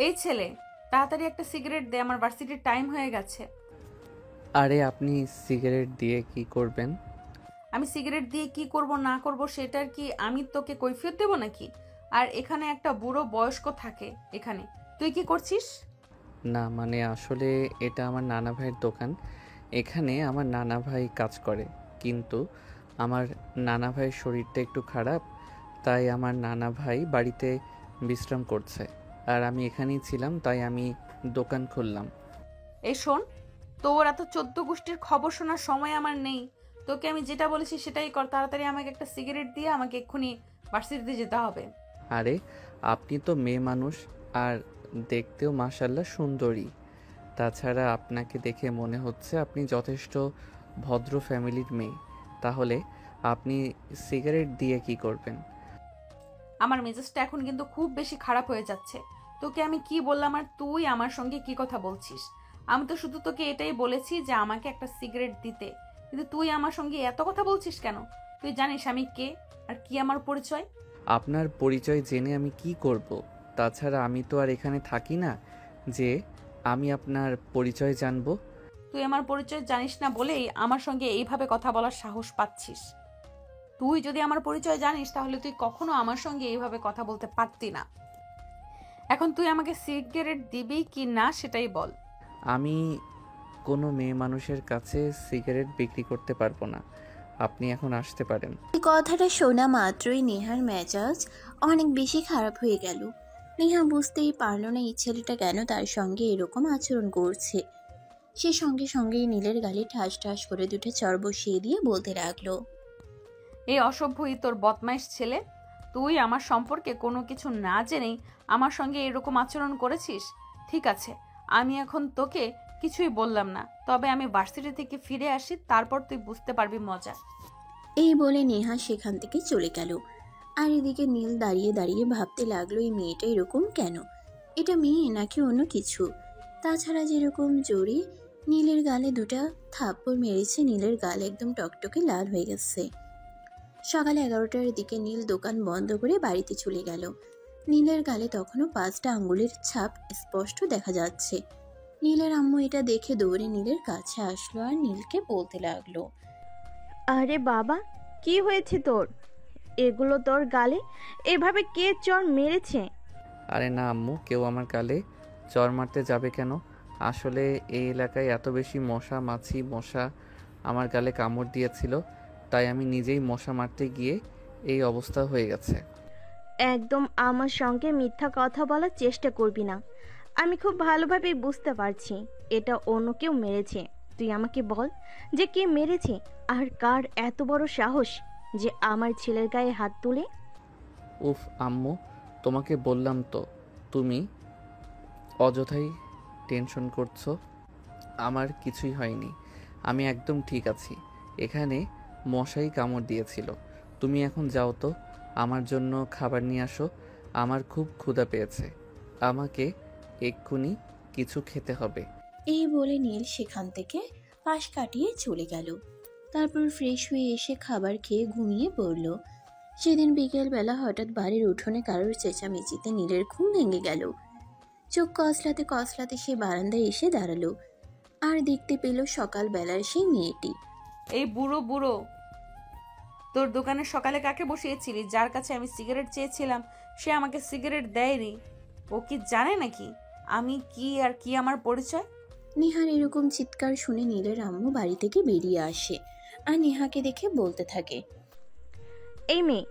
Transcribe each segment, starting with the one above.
এই ছেলে, তাড়াতাড়ি একটা সিগারেট দে, আমার ভার্সিটির টাইম হয়ে গেছে। আরে আপনি সিগারেট দিয়ে কি করবেন? আমি সিগারেট দিয়ে কি করব না করব সেটার কি আমি তোকে কৈফিয়ত দেব নাকি? আর এখানে একটা বুড়ো বয়স্ক থাকে এখানে, তুই কি করছিস? না মানে আসলে এটা আমার নানা ভাইয়ের দোকান। এখানে আমার নানা ভাই কাজ করে, কিন্তু আমার নানা ভাইয়ের শরীরটা একটু খারাপ, তাই আমার নানা ভাই বাড়িতে বিশ্রাম করছে। আর আমি এখানেই ছিলাম, তাই আমি দোকান খুললাম। এই শোন, তোর এত 14 গোষ্ঠীর খবর শোনার সময় আমার নেই। তোকে আমি যেটা বলেছি সেটাই কর, তাড়াতাড়ি আমাকে একটা সিগারেট দিয়ে আমাকে এক্ষুনি ভার্সিটিতে যেতে হবে। আরে আপনি তো মেয়ে মানুষ, আর দেখতেও মাশাল্লাহ সুন্দরী। তাছাড়া আপনাকে দেখে মনে হচ্ছে আপনি যথেষ্ট ভদ্র ফ্যামিলির মেয়ে। তাহলে আপনি সিগারেট দিয়ে কি করবেন? আমার মেজাজটা এখন কিন্তু খুব বেশি খারাপ হয়ে যাচ্ছে। তোকে আমি কি বললাম আর তুই আমার সঙ্গে কি কথা বলছিস? আমি তো শুধু তোকে এটাই বলেছি যে আমাকে একটা সিগারেট দিতে, কিন্তু তুই আমার সঙ্গে এত কথা বলছিস কেন? তুই জানিস আমি কে আর কি আমার পরিচয়? আপনার পরিচয় জেনে আমি কি করব? তাছাড়া আমি তো আর এখানে থাকি না যে আমি আপনার পরিচয় জানবো। তুই আমার পরিচয় জানিস না বলেই আমার সঙ্গে এইভাবে কথা বলার সাহস পাচ্ছিস। তুই যদি আমার পরিচয় জানিস তাহলে তুই কখনো আমার সঙ্গে এইভাবে কথা বলতে পারতি না। এখন তুই আমাকে সিগারেট দিবি কি না সেটাই বল। আমি কোনো মেয়ে মানুষের কাছে সিগারেট বিক্রি করতে পারবো না। আপনি এখন আসতে পারেন। এই কথাটা শোনা মাত্রই নেহার মেজাজ অনেক বেশি খারাপ হয়ে গেল। নেহা বুঝতেই পারল না এই ছেলেটা কেন তার সঙ্গে এরকম আচরণ করছে। সে সঙ্গে সঙ্গেই নীলের গালে ঠাস ঠাস করে দুটো চড় বসিয়ে দিয়ে বলতে লাগলো, এই অসভ্যই তোর বদমাইশ ছেলে, তুই আমার সম্পর্কে কোনো কিছু না জেনেই আমার সঙ্গে এরকম আচরণ করেছিস। ঠিক আছে, আমি এখন তোকে কিছুই বললাম না, তবে আমি ভার্সিটি থেকে ফিরে আসি, তারপর তুই বুঝতে পারবি মজা। এই বলে নেহা সেখান থেকে চলে গেল। আর এদিকে নীল দাঁড়িয়ে দাঁড়িয়ে ভাবতে লাগলো এই মেয়েটা এরকম কেন, এটা মেয়ে নাকি অন্য কিছু। তাছাড়া যেরকম জোরে নীলের গালে দুটা থাপ্পড় মেরেছে, নীলের গাল একদম টকটকে লাল হয়ে গেছে। সকাল 11টার দিকে নীল দোকান বন্ধ করে বাড়িতে চলে গেল। নীলের গালে তখনও 5টা আঙ্গুলের ছাপ স্পষ্ট দেখা যাচ্ছে। নীলের আম্মু এটা দেখে দৌড়ে নীলের কাছে আসলো আর নীলকে বলতে লাগলো, আরে বাবা, কি হয়েছে তোর? এগুলো তোর গালে এভাবে কে চড় মেরেছে? আরে না আম্মু, কেউ আমার গালে চড় মারতে যাবে কেন? আসলে এই এলাকায় এত বেশি মশা মাছি মশা আমার গালে কামড় দিয়েছিল, তাই আমি নিজেই মশা মারতে গিয়ে এই অবস্থা হয়ে গেছে। একদম আমার সঙ্গে মিথ্যা কথা বলার চেষ্টা করবি না। আমি খুব ভালোভাবেই বুঝতে পারছি এটা অন্য কেউ মেরেছে। তুই আমাকে বল যে কে মেরেছে, আর কার এত বড় সাহস যে আমার ছেলের গায়ে হাত তুলে। উফ আম্মু, তোমাকে বললাম তো, তুমি অযথাই টেনশন করছো। আমার কিছুই হয়নি, আমি একদম ঠিক আছি। এখানে মশাই কামড় দিয়েছিল। তুমি এখন যাও তো, আমার জন্য খাবার নিয়ে আসো। আমার খুব ক্ষুধা পেয়েছে, আমাকে এক্ষুনি কিছু খেতে হবে। এই বলে নীল সেখান থেকে পাশ কাটিয়ে চলে গেল। তারপর ফ্রেশ হয়ে এসে খাবার খেয়ে ঘুমিয়ে পড়ল। সেদিন বিকেলবেলা হঠাৎ বাড়ির উঠোনে কারোর চেঁচামেচিতে নীলের ঘুম ভেঙে গেল। চোখ কসলাতে কসলাতে সে বারান্দায় এসে দাঁড়ালো আর দেখতে পেল সকালবেলার সেই মেয়েটি। এই বুড়ো বুড়ো, তোর দোকানে সকালে কাকে বসিয়েছিলি? যার কাছে আমি সিগারেট চেয়েছিলাম সে আমাকে সিগারেট দেয়নি। ও কি জানে নাকি আমি কি আর কি আমার পরিচয়? নেহার এরকম চিৎকার শুনে নীলের আম্মু বাড়ি থেকে বেরিয়ে আসে আর নেহাকে দেখে বলতে থাকে, এই মেয়ে,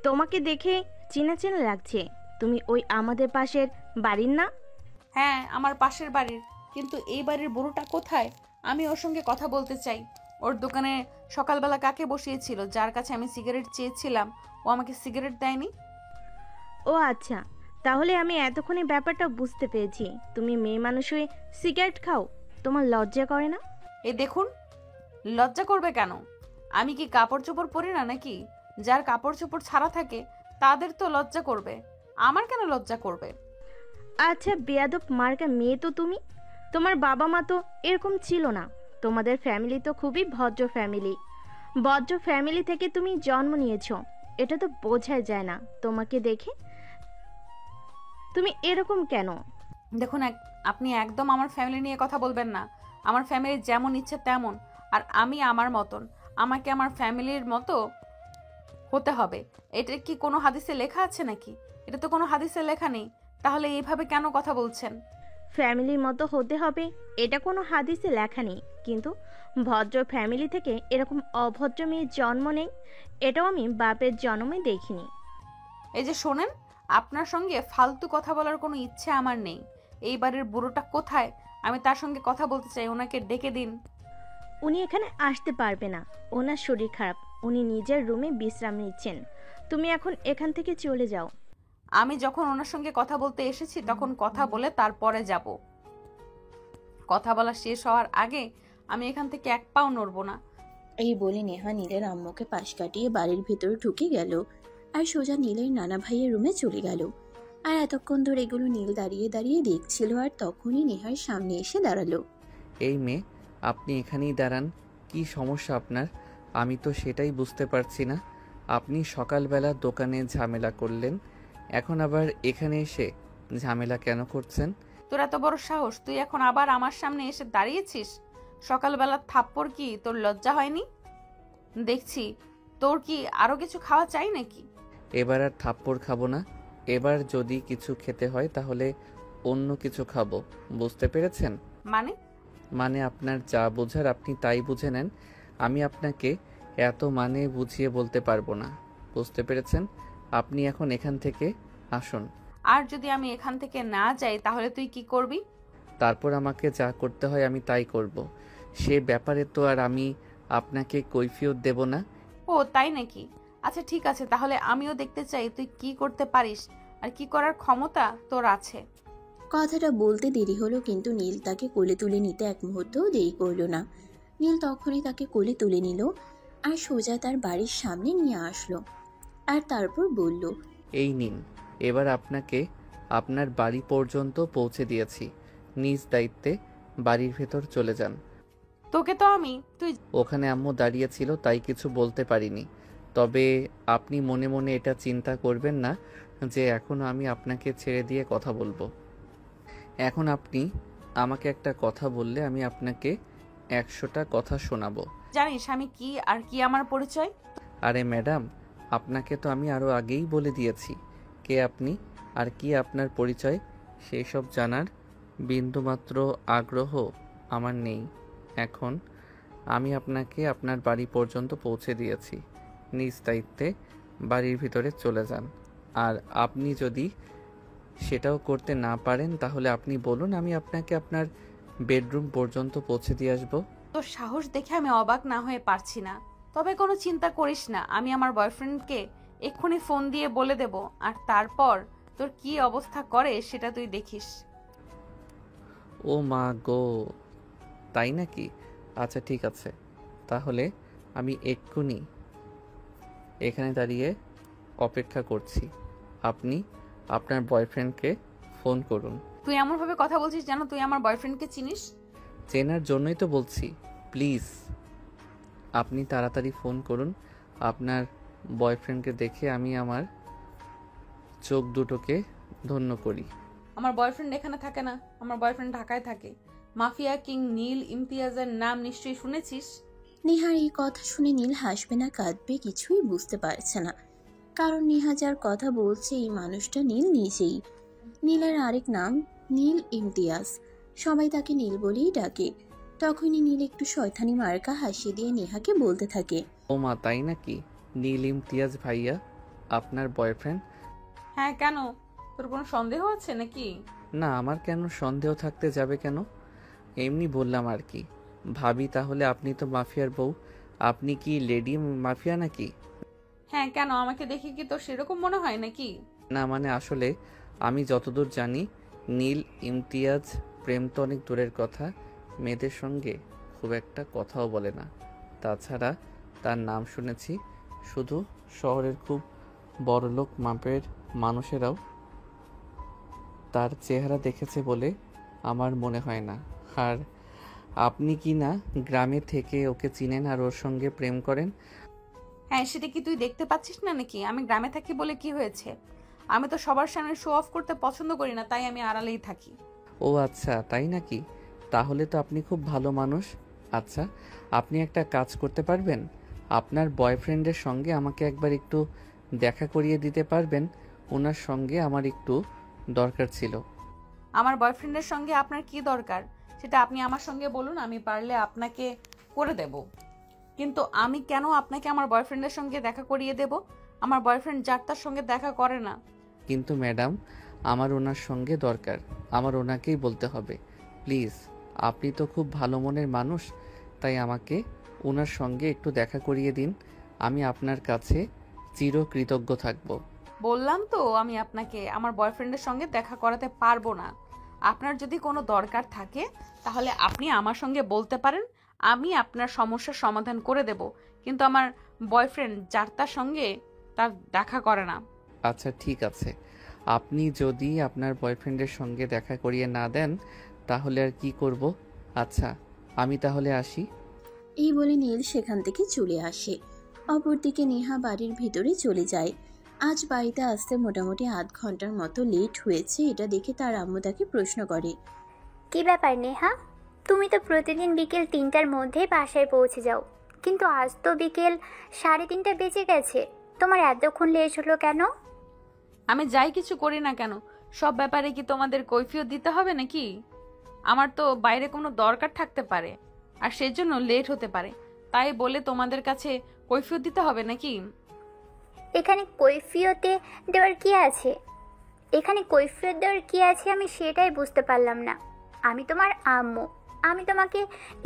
তোমাকে দেখে চেনা চেনা লাগছে। তুমি ওই আমাদের পাশের বাড়ির না? হ্যাঁ, আমার পাশের বাড়ির, কিন্তু এই বাড়ির বুড়োটা কোথায়? আমি ওর সঙ্গে কথা বলতে চাই। ওর দোকানে সকালবেলা কাকে বসিয়েছিল যার কাছে আমি সিগারেট চেয়েছিলাম? ও আমাকে সিগারেট দেয়নি। ও আচ্ছা, তাহলে আমি এতক্ষণে ব্যাপারটা বুঝতে পেরেছি। তুমি মেয়ে মানুষ হয়ে সিগারেট খাও, তোমার লজ্জা করে না? এই দেখুন, লজ্জা করবে কেন? আমি কি কাপড় চোপড় পরি না নাকি? যার কাপড় চোপড় ছাড়া থাকে তাদের তো লজ্জা করবে, আমার কেন লজ্জা করবে? আচ্ছা বেয়াদব মার্কা মেয়ে তো তুমি। তোমার বাবা মা তো এরকম ছিল না। তোমাদের ফ্যামিলি তো খুবই ভদ্র ফ্যামিলি। ভদ্র ফ্যামিলি থেকে তুমি জন্ম নিয়েছো, এটা তো বোঝাই যায় না তোমাকে দেখে। তুমি এরকম কেন? দেখুন আপনি একদম আমার ফ্যামিলি নিয়ে কথা বলবেন না। আমার ফ্যামিলির যেমন ইচ্ছে তেমন, আর আমি আমার মতন। আমাকে আমার ফ্যামিলির মতো হতে হবে। এটা কি কোনো হাদিসে লেখা আছে নাকি? এটা তো কোনো হাদিসে লেখা নেই। তাহলে এইভাবে কেন কথা বলছেন? ফ্যামিলির মতো হতে হবে এটা কোনো হাদিসে লেখা নেই, কিন্তু ভদ্র ফ্যামিলি থেকে এরকম অভদ্র মেয়ের জন্ম নেই, এটাও আমি বাপের জন্মে দেখিনি। এই যে শোনেন, আপনার সঙ্গে ফালতু কথা বলার কোনো ইচ্ছে আমার নেই। এই বাড়ির বুড়োটা কোথায়? আমি তার সঙ্গে কথা বলতে চাই, ওনাকে ডেকে দিন। উনি এখানে আসতে পারবে না, ওনার শরীর খারাপ, উনি নিজের রুমে বিশ্রাম নিচ্ছেন। তুমি এখন এখান থেকে চলে যাও। আমি যখন ওনার সঙ্গে কথা বলতে এসেছি তখন কথা বলে তারপরে যাব। কথা বলা শেষ হওয়ার আগে আমি এখান থেকে এক পাও নড়বো না। এই বলে নেহা নীলের আম্মুকে পাশ কাটিয়ে বাড়ির ভেতর ঢুকে গেল আর সোজা নীলের নানা ভাইয়ের রুমে চলে গেল। আর এতক্ষণ ধরে এগুলো নীল দাঁড়িয়ে দাঁড়িয়ে দেখছিল, আর তখনই নেহার সামনে এসে দাঁড়ালো। এই মেয়ে, আপনি এখানেই দাঁড়ান। কি সমস্যা আপনার? আমি তো সেটাই বুঝতে পারছি না। আপনি সকালবেলা দোকানে ঝামেলা করলেন, এখন আবার এখানে এসে ঝামেলা কেন করছেন? তোর এত বড় সাহস, তুই এখন আবার আমার সামনে এসে দাঁড়িয়েছিস? সকালবেলা থাপ্পড় কি তোর লজ্জা হয়নি? দেখছি তোর কি আরো কিছু খাওয়া চাই নাকি? এবার আর থাপ্পড় খাবো না। এবার যদি কিছু খেতে হয় তাহলে অন্য কিছু খাবো, বুঝতে পেরেছেন? মানে আপনার যা বোঝার আপনি তাই বুঝে নেন। আমি আপনাকে এত বুঝিয়ে বলতে পারবো না, বুঝতে পেরেছেন? আপনি এখন এখান থেকে আসুন। আর যদি আমি এখান থেকে না যাই তাহলে তুই কি করবি? তারপর আমাকে যা করতে হয় আমি তাই করব। সে ব্যাপারে তো আর আমি আপনাকে কৈফিয়ত দেব না। ও তাই নাকি? আচ্ছা ঠিক আছে, তাহলে আমিও দেখতে চাই তুই কি করতে পারিস আর কি করার ক্ষমতা তোর আছে। কথাটা বলতে দেরি হলো, কিন্তু নীল তাকে কোলে তুলে নিতে এক মুহূর্তও দেরি করলো না। নীল তখনই তাকে কোলে তুলে নিল আর সোজা তার বাড়ির সামনে নিয়ে আসলো। আর তারপর বলল, এই নিন, এবার আপনাকে আপনার বাড়ি পর্যন্ত পৌঁছে দিয়েছি। নিজ দায়িত্বে বাড়ির ভেতর চলে যান। তোকে তো তুই ওখানে আম্মু দাঁড়িয়ে ছিল তাই কিছু বলতে পারিনি। তবে আপনি মনে মনে এটা চিন্তা করবেন না যে এখনও আমি আপনাকে ছেড়ে দিয়ে কথা বলবো। এখন আপনি আমাকে একটা কথা বললে আমি আপনাকে 100টা কথা শোনাবো। জানিস আমি কি আর কি আমার পরিচয়? আরে ম্যাডাম, আপনাকে তো আমি আরও আগেই বলে দিয়েছি কে আপনি আর কি আপনার পরিচয়। সেই সব জানার বিন্দুমাত্র আগ্রহ আমার নেই। এখন আমি আপনাকে আপনার বাড়ি পর্যন্ত পৌঁছে দিয়েছি। নিজ দায়িত্বে বাড়ির ভিতরে চলে যান। আর আপনি যদি সেটাও করতে না পারেন তাহলে আপনি বলুন, আমি আপনাকে আপনার বেডরুম পর্যন্ত পৌঁছে দিয়ে আসবো। তোর সাহস দেখে আমি অবাক না হয়ে পারছি না। তবে কোনো চিন্তা করিস না, আমি আমার বয়ফ্রেন্ডকে এক্ষুনি ফোন দিয়ে বলে দেব, আর তারপর তোর কি অবস্থা করে সেটা তুই দেখিস। ও মা গো, তাই নাকি? আচ্ছা ঠিক আছে, তাহলে আমি এক্ষুনি এখানে দাঁড়িয়ে অপেক্ষা করছি। আপনি আপনার বয়ফ্রেন্ডকে ফোন করুন। তুই এমনভাবে কথা বলছিস যেন তুই আমার বয়ফ্রেন্ডকে চিনিস। চেনার জন্যই তো বলছি, প্লিজ আপনি তাড়াতাড়ি ফোন করুন। আপনার বয়ফ্রেন্ডকে দেখে আমি আমার চোখ দুটোকে ধন্য করি। আমার বয়ফ্রেন্ড এখানে থাকে না, আমার বয়ফ্রেন্ড ঢাকায় থাকে। মাফিয়া কিং নীল ইমতিয়াজের নাম নিশ্চয়ই শুনেছিস। নেহার এই কথা শুনে নীল হাসবে না কাঁদবে কিছুই বুঝতে পারছে না, কারণ নেহা যার কথা বলছে এই মানুষটা নীল নিজেই। নীলের আরেক নাম নীল ইমতিয়াজ, সবাই তাকে নীল বলেই ডাকে। তখনই নীল একটু শয়তানি মার্কা হাসি দিয়ে নেহাকে বলতে থাকে, ও মা তাই নাকি? নীল ইমতিয়াজ ভাইয়া আপনার বয়ফ্রেন্ড? হ্যাঁ, কেন? তোর কোনো সন্দেহ আছে নাকি? না, আমার কেন সন্দেহ থাকতে যাবে কেন? এমনি বললাম আর কি। ভাবি তাহলে আপনি তো মাফিয়ার বউ, আপনি কি লেডি মাফিয়া নাকি? হ্যাঁ, কেন? আমাকে দেখে কি তোর সেরকম মনে হয় নাকি? না মানে আসলে আমি যতদূর জানি নীল ইমতিয়াজ প্রেম তো অনেক দূরের কথা, মেয়েদের সঙ্গে খুব একটা কথাও বলে না। তাছাড়া তার নাম শুনেছি শুধু শহরের খুব বড়লোক মাপের মানুষেরাও তার চেহারা দেখেছে বলে আমার মনে হয় না। আর আপনি কি না গ্রামে থেকে ওকে চিনেন আর ওর সঙ্গে প্রেম করেন? হ্যাঁ, সেটা কি তুই দেখতে পাচ্ছিস না নাকি? আমি গ্রামে থাকি বলে কি হয়েছে? আমি তো সবার সামনে শো অফ করতে পছন্দ করি না, তাই আমি আড়ালেই থাকি। ও আচ্ছা, তাই নাকি? তাহলে তো আপনি খুব ভালো মানুষ। আচ্ছা, আপনি একটা কাজ করতে পারবেন? আপনার বয়ফ্রেন্ডের সঙ্গে আমাকে একবার একটু দেখা করিয়ে দিতে পারবেন? ওনার সঙ্গে আমার একটু দরকার ছিল। আমার বয়ফ্রেন্ডের সঙ্গে আপনার কি দরকার সেটা আপনি আমার সঙ্গে বলুন, আমি পারলে আপনাকে করে দেব। কিন্তু আমি কেন আপনাকে আমার বয়ফ্রেন্ডের সঙ্গে দেখা করিয়ে দেব? আমার বয়ফ্রেন্ড যার তার সঙ্গে দেখা করে না। কিন্তু ম্যাডাম, আমার ওনার সঙ্গে দরকার, আমার ওনাকেই বলতে হবে। প্লিজ, আপনি তো খুব ভালো মনের মানুষ, তাই আমাকে ওনার সঙ্গে একটু দেখা করিয়ে দিন। আমি আপনার কাছে চিরকৃতজ্ঞ থাকব। বললাম তো আমি আপনাকে আমার বয়ফ্রেন্ডের সঙ্গে দেখা করাতে পারবো না। আপনার যদি কোনো দরকার থাকে তাহলে আপনি আমার সঙ্গে বলতে পারেন, আমি আপনার সমস্যার সমাধান করে দেব। কিন্তু আমার বয়ফ্রেন্ড যার তার সঙ্গে তার দেখা করে না। আচ্ছা ঠিক আছে, আপনি যদি আপনার বয়ফ্রেন্ডের সঙ্গে দেখা করিয়ে না দেন তাহলে আর কি করব? আচ্ছা, আমি তাহলে আসি। এই বলে নীল সেখান থেকে চলে আসে। অপরদিকে নেহা বাড়ির ভিতরে চলে যায়। আজ বাড়িতে আসতে মোটামুটি আধ ঘন্টার মতো লেট হয়েছে। এটা দেখে তার আম্মু তাকে প্রশ্ন করে। কি ব্যাপার নেহা, তুমি তো প্রতিদিন বিকেল 3টার মধ্যেই বাসায় পৌঁছে যাও, কিন্তু আজ তো বিকেল 3:30 বেজে গেছে। তোমার এতক্ষণ লেট হলো কেন? আমি যাই কিছু করি না কেন, সব ব্যাপারে কি তোমাদের কৈফিয়ত দিতে হবে নাকি? আমার তো বাইরে কোনো দরকার থাকতে পারে আর সেজন্য লেট হতে পারে, তাই বলে তোমাদের কাছে কৈফিয়ত দিতে হবে নাকি? এখানে কৈফিয়তে দেওয়ার কি আছে? এখানে কৈফিয়ত দেওয়ার কি আছে আমি সেটাই বুঝতে পারলাম না। আমি তোমার আম্মু, আমি তোমাকে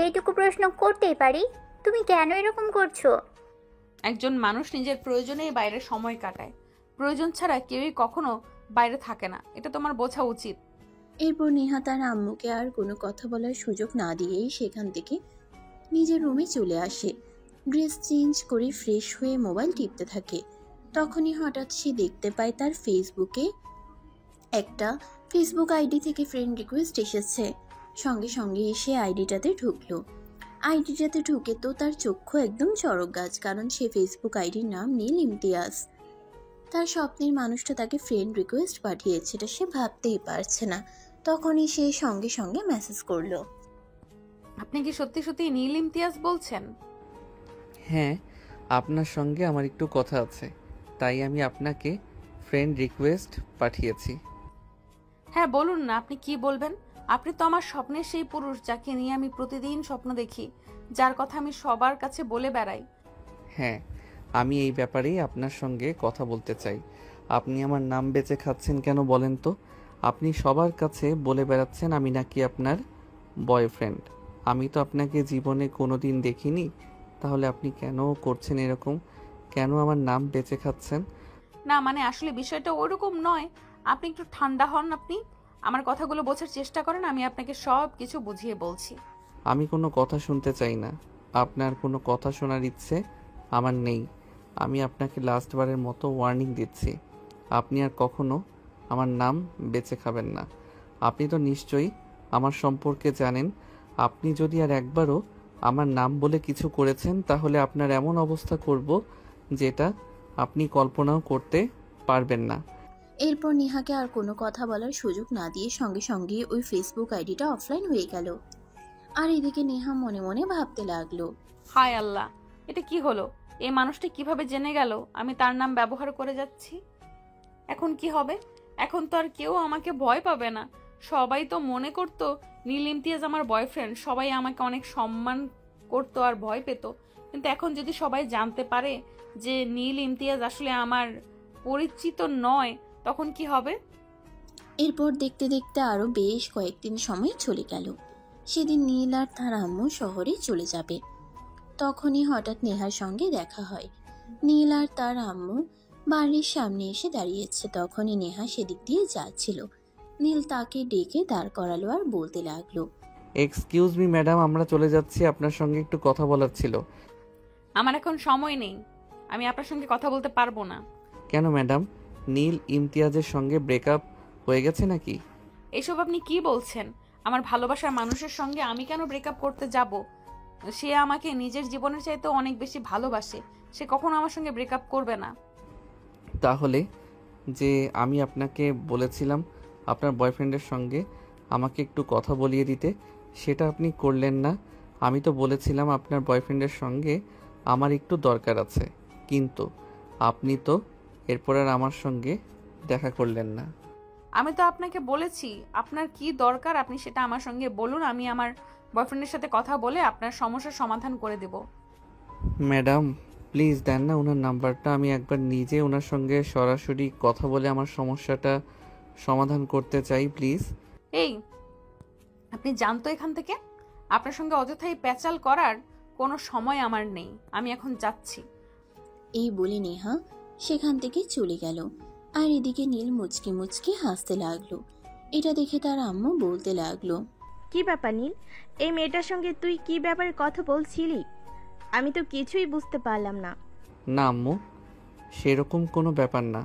এইটুকু প্রশ্ন করতেই পারি, তুমি কেন এরকম করছো? একজন মানুষ নিজের প্রয়োজনেই বাইরে সময় কাটায়, প্রয়োজন ছাড়া কেউই কখনো বাইরে থাকে না, এটা তোমার বোঝা উচিত। এরপর নেহা তার আম্মুকে আর কোনো কথা বলার সুযোগ না দিয়েই সেখান থেকে নিজের রুমে চলে আসে। ড্রেস চেঞ্জ করে ফ্রেশ হয়ে মোবাইল টিপতে থাকে। তখনই হঠাৎ সে দেখতে পায় তার ফেসবুকে একটা ফেসবুক আইডি থেকে ফ্রেন্ড রিকোয়েস্ট এসেছে। সঙ্গে সঙ্গে এসে আইডিটাতে ঢুকলো। আইডিটাতে ঢুকে তো তার চক্ষু একদম চড়ক গাছ, কারণ সে ফেসবুক আইডির নাম নীল ইমতিয়াজ। তার স্বপ্নের মানুষটা তাকে ফ্রেন্ড রিকোয়েস্ট পাঠিয়েছে, এটা সে ভাবতেই পারছে না। তখনই সে সঙ্গে সঙ্গে মেসেজ করলো। আপনি কি সত্যি সত্যি নীল ইমতিয়াজ বলছেন? হ্যাঁ, আপনার সঙ্গে আমার একটু কথা আছে, তাই আমি আপনাকে ফ্রেন্ড রিকোয়েস্ট পাঠিয়েছি। হ্যাঁ বলুন না, আপনি কি বলবেন? আপনি তো আমার স্বপ্নের সেই পুরুষ যাকে নিয়ে আমি প্রতিদিন স্বপ্ন দেখি, যার কথা আমি সবার কাছে বলে বেড়াই। হ্যাঁ, আমি এই ব্যাপারেই আপনার সঙ্গে কথা বলতে চাই। আপনি আমার নাম বেচে খাচ্ছেন কেন বলেন তো? আপনি সবার কাছে বলে বেড়াচ্ছেন আমি নাকি আপনার বয়ফ্রেন্ড। আমি তো আপনাকে জীবনে কোনো দিন দেখিনি, তাহলে আপনি কেন করছেন এরকম? কেন আমার নাম বেচে খাচ্ছেন? না মানে আসলে বিষয়টা ওরকম নয়, আপনি একটু ঠান্ডা হন, আপনি আমার কথাগুলো বোঝার চেষ্টা করেন, আমি আপনাকে সব কিছু বুঝিয়ে বলছি। আমি কোনো কথা শুনতে চাই না। আপনার কোনো কথা শোনার ইচ্ছে আমার নেই। আমি আপনাকে লাস্টবারের মতো ওয়ার্নিং দিচ্ছি, আপনি আর কখনো আমার নাম বেচে খাবেন না। আপনি তো নিশ্চয়ই আমার সম্পর্কে জানেন। আপনি যদি আর একবারও আমার নাম বলে কিছু করেছেন তাহলে আপনার এমন অবস্থা করব যেটা আপনি কল্পনাও করতে পারবেন না। এরপর নেহাকে আর কোনো কথা বলার সুযোগ না দিয়ে সঙ্গে সঙ্গে ওই ফেসবুক আইডিটা অফলাইন হয়ে গেল। আর এদিকে নেহা মনে মনে ভাবতে লাগলো, হায় আল্লাহ, এটা কি হলো? এই মানুষটা কিভাবে জেনে গেল আমি তার নাম ব্যবহার করে যাচ্ছি? এখন কি হবে? এখন তো আর কেউ আমাকে ভয় পাবে না। সবাই তো মনে করতো নীল ইমতিয়াজ আমার বয়ফ্রেন্ড, সবাই আমাকে অনেক সম্মান করতো আর ভয় পেত। কিন্তু এখন যদি সবাই জানতে পারে যে নীল ইমতিয়াজ আসলে আমার পরিচিত নয়, তখন কি হবে? এরপর দেখতে দেখতে আরো বেশ কয়েকদিন সময় চলে গেল। সেদিন নীল আর তার আম্মু শহরে চলে যাবে। তখনই হঠাৎ নেহার সঙ্গে দেখা হয়। নীল আর তার আম্মু বাড়ির সামনে এসে দাঁড়িয়েছে। তখনই নেহা সেদিক দিয়ে যাচ্ছিল। নীল তাকে ডেকে দাঁড় করালো আর বলতে লাগলো, এক্সকিউজ মি ম্যাডাম, আমরা চলে যাচ্ছি, আপনার সঙ্গে একটু কথা বলার ছিল। আমার এখন সময় নেই, আমি আপনার সঙ্গে কথা বলতে পারবো না। কেন ম্যাডাম, নীল ইমতিয়াজের সঙ্গে ব্রেকআপ হয়ে গেছে নাকি? এসব আপনি কি বলছেন? আমার ভালোবাসার মানুষের সঙ্গে আমি কেন ব্রেকআপ করতে যাব? সে আমাকে নিজের জীবনের চাইতে অনেক বেশি ভালোবাসে, সে কখনো আমার সঙ্গে ব্রেকআপ করবে না। তাহলে যে আমি আপনাকে বলেছিলাম আপনার বয়ফ্রেন্ডের সঙ্গে আমাকে একটু কথা বলিয়ে দিতে, সেটা আপনি করলেন না। আমি তো বলেছিলাম আপনার বয়ফ্রেন্ডের সঙ্গে আমার একটু দরকার আছে, কিন্তু আপনি তো এরপর আর আমার সঙ্গে দেখা করলেন না। আমি তো আপনাকে বলেছি আপনার কি দরকার আপনি সেটা আমার সঙ্গে বলুন, আমি আমার বয়ফ্রেন্ডের সাথে কথা বলে আপনার সমস্যার সমাধান করে দেব। ম্যাডাম প্লিজ দেন না ওনার নাম্বারটা, আমি একবার নিজে ওনার সঙ্গে সরাসরি কথা বলে আমার সমস্যাটা সমাধান করতে চাই প্লিজ। এই আপনি জানতো এখান থেকে, আপনার সঙ্গে অযথাই প্যাচাল করার কোনো সময় আমার নেই, আমি এখন যাচ্ছি। এই বলে নেহা সেখান থেকে চলে গেল। আর এদিকে নীল মুচকি মুচকি হাসতে লাগলো। এটা দেখে তার আম্মু বলতে লাগলো, কি ব্যাপার নীল, এই মেয়েটার সঙ্গে তুই কি ব্যাপারে কথা বলছিলি? আমি তো কিছুই বুঝতে পারলাম না। না আম্মু, সেরকম কোনো ব্যাপার না।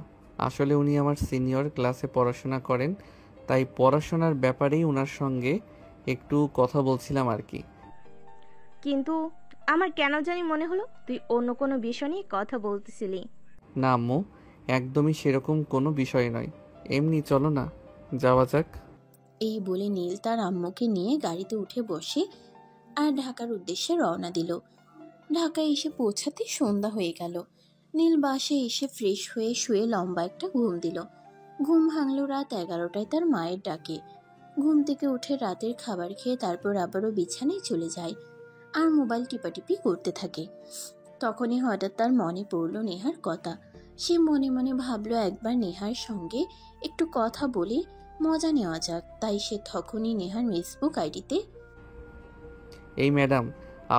আসলে উনি আমার সিনিয়র, ক্লাসে পড়াশোনা করেন, তাই পড়াশোনার ব্যাপারেই ওনার সঙ্গে একটু কথা বলছিলাম আর কি। কিন্তু আমার কেন জানি মনে হলো তুই অন্য কোনো বিষয় নিয়ে কথা বলতেছিলি। না আম্মু, একদমই সেরকম কোনো বিষয় নয়, এমনি চলো না যাওয়া যাক। এই বলে নীল তার আম্মুকে নিয়ে গাড়িতে উঠে বসে আর ঢাকার উদ্দেশ্যে রওনা দিল। ঢাকায় এসে পৌঁছাতে সন্ধ্যা হয়ে গেল। নীল বাসে এসে ফ্রেশ হয়ে শুয়ে লম্বা একটা ঘুম দিল। ঘুম ভাঙল রাত 11টায় তার মায়ের ডাকে। ঘুম থেকে উঠে রাতের খাবার খেয়ে তারপর আবারও বিছানায় চলে যায় আর মোবাইল টিপাটিপি করতে থাকে। তখনই হঠাৎ তার মনে পড়ল নেহার কথা। সে মনে মনে ভাবলো একবার নেহার সঙ্গে একটু কথা বলে মজা নেওয়া যাক। তাই সে তখনই নেহার ফেসবুক আইডিতে, এই ম্যাডাম,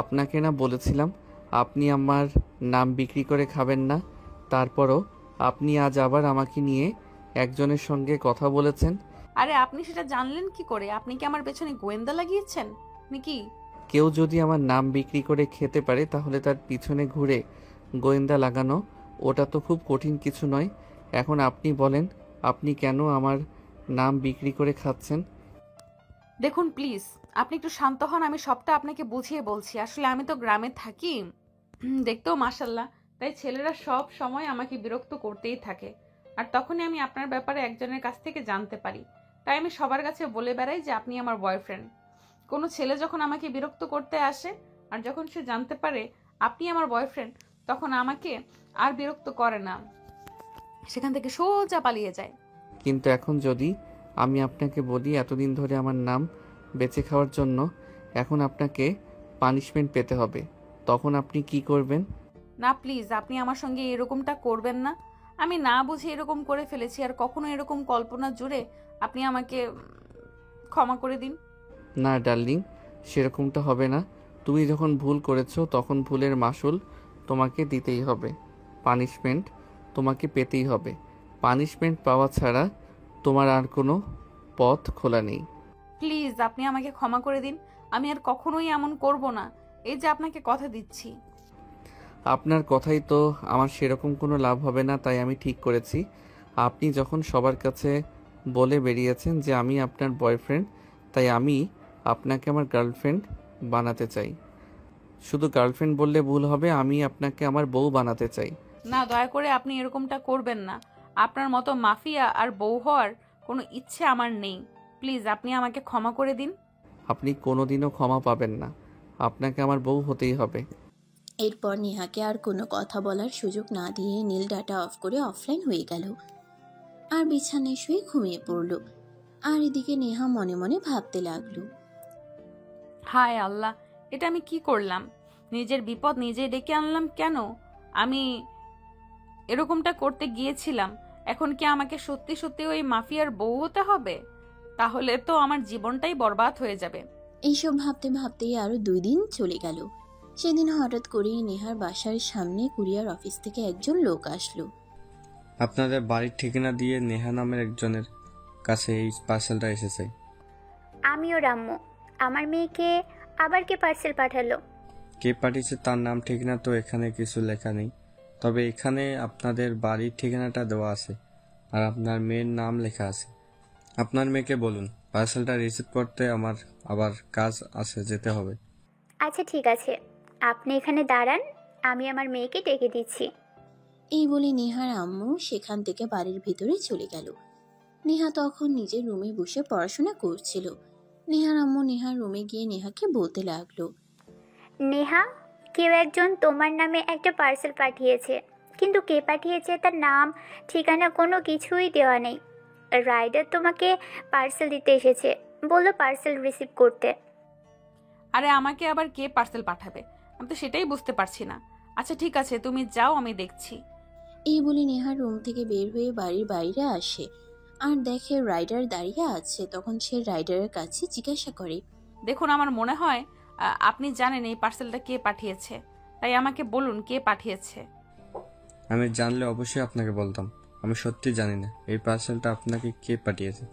আপনাকে না বলেছিলাম আপনি আমার নাম বিক্রি করে খাবেন না, তারপরও আপনি আজ আবার আমাকে নিয়ে একজনের সঙ্গে কথা বলেছেন। আরে আপনি সেটা জানলেন কি করে? আপনি কি আমার পেছনে গোয়েন্দা লাগিয়েছেন নাকি? কেউ যদি আমার নাম বিক্রি করে খেতে পারে তাহলে তার পিছনে ঘুরে গোয়েন্দা লাগানো ওটা তো খুব কঠিন কিছু নয়। এখন আপনি বলেন, আপনি কেন আমার নাম বিক্রি করে খাচ্ছেন? দেখুন প্লিজ আপনি একটু শান্ত হন, আমি সবটা আপনাকে বুঝিয়ে বলছি। আসলে আমি তো গ্রামে থাকি, দেখতেও মাশাল্লাহ, তাই ছেলেরা সব সময় আমাকে বিরক্ত করতেই থাকে। আর তখনই আমি আপনার ব্যাপারে একজনের কাছ থেকে জানতে পারি, তাই আমি সবার কাছে বলে বেড়াই যে আপনি আমার বয়ফ্রেন্ড। কোনো ছেলে যখন আমাকে বিরক্ত করতে আসে আর যখন সে জানতে পারে আপনি আমার বয়ফ্রেন্ড, তখন আমাকে আর বিরক্ত করে না, সেখান থেকে সোজা পালিয়ে যায়। কিন্তু এখন যদি আমি আপনাকে বলি এতদিন ধরে আমার নাম বেঁচে খাওয়ার জন্য এখন আপনাকে পানিশমেন্ট পেতে হবে, তখন আপনি কি করবেন? না প্লিজ আপনি আমার সঙ্গে এরকমটা করবেন না, আমি না বুঝে এরকম করে ফেলেছি, আর কখনো এরকম কল্পনা জুড়ে আপনি আমাকে ক্ষমা করে দিন। না ডার্লিং, সেরকমটা হবে না। তুমি যখন ভুল করেছো তখন ভুলের মাসুল তোমাকে দিতেই হবে, পানিশমেন্ট তোমাকে পেতেই হবে। পানিশমেন্ট পাওয়া ছাড়া তোমার আর কোনো পথ খোলা নেই। প্লিজ আপনি আমাকে ক্ষমা করে দিন, আমি আর কখনোই এমন করব না, এই যে আপনাকে কথা দিচ্ছি। আপনার কথাই তো আমার সেরকম কোনো লাভ হবে না, তাই আমি ঠিক করেছি আপনি যখন সবার কাছে বলে বেরিয়েছেন যে আমি আপনার বয়ফ্রেন্ড, তাই আমি আপনাকে আমার গার্লফ্রেন্ড বানাতে চাই। শুধু গার্লফ্রেন্ড বললে ভুল হবে, আমি আপনাকে আমার বউ বানাতে চাই। না দয়া করে আপনি এরকমটা করবেন না, আপনার মতো মাফিয়া আর বউ হওয়ার কোনো ইচ্ছে আমার নেই, প্লিজ আপনি আমাকে ক্ষমা করে দিন। আপনি কোনোদিনও ক্ষমা পাবেন না, আপনাকে আমার বউ হতেই হবে। এরপর নেহাকে আর কোনো কথা বলার সুযোগ না দিয়ে নীল ডাটা অফ করে অফলাইন হয়ে গেল আর বিছানায় শুয়ে ঘুমিয়ে পড়ল। আর এদিকে নেহা মনে মনে ভাবতে লাগলো, হায় আল্লাহ, এটা আমি কি করলাম? নিজের বিপদ নিজেই ডেকে আনলাম কেন? আমি এরকমটা করতে গিয়েছিলাম, এখন কি আমাকে সত্যি সত্যি ওই মাফিয়ার বউ হতে হবে? তাহলে তো আমার জীবনটাই বরবাদ হয়ে যাবে। এইসব ভাবতে ভাবতেই আরো 2 দিন চলে গেল। সেদিন হঠাৎ করেই নেহার বাসার সামনে কুরিয়ার অফিস থেকে একজন লোক আসলো। আপনাদের বাড়ির ঠিকানা দিয়ে নেহা নামের একজনের কাছে এই পার্সেলটা এসেছে। আমিও রাম্মু, আমার মেয়েকে আবার কে পার্সেল পাঠালো? কে পাঠিয়েছে তার নাম ঠিকানা তো এখানে কিছু লেখা নেই, তবে এখানে আপনাদের বাড়ির ঠিকানাটা দেওয়া আছে আর আপনার মেয়ের নাম লেখা আছে। আপনার মেয়েকে বলুন পার্সেলটা রিসিভ করতে, আমার আবার কাজ আছে, যেতে হবে। আচ্ছা ঠিক আছে, আপনি এখানে দাঁড়ান, আমি আমার মেয়েকে ডেকে দিচ্ছি। এই বলে নেহার আম্মু সেখান থেকে বাড়ির ভিতরে চলে গেল। নেহা তখন নিজের রুমে বসে পড়াশোনা করছিল। নেহার আম্মু নেহার রুমে গিয়ে নেহাকে বলতে লাগলো, নেহা, কেউ একজন তোমার নামে একটা পার্সেল পাঠিয়েছে, কিন্তু কে পাঠিয়েছে তার নাম ঠিকানা কোনো কিছুই দেওয়া নেই। রাইডার তোমাকে পার্সেল দিতে এসেছে, বললো পার্সেল রিসিভ করতে। আরে আমাকে আবার কে পার্সেল পাঠাবে? আমি তো সেটাই বুঝতে পারছি না। আচ্ছা ঠিক আছে, তুমি যাও, আমি দেখছি। এই বলে নেহার রুম থেকে বের হয়ে বাড়ির বাইরে আসে আর দেখে রাইডার দাঁড়িয়ে আছে। তখন সে রাইডারের কাছে জিজ্ঞাসা করে, দেখুন, আমার মনে হয় আপনি জানেন এই পার্সেলটা কে পাঠিয়েছে, তাই আমাকে বলুন কে পাঠিয়েছে। আমি জানলে অবশ্যই আপনাকে বলতাম। আমি সত্যি জানি না এই পার্সেলটা আপনাকে কে পাঠিয়েছে।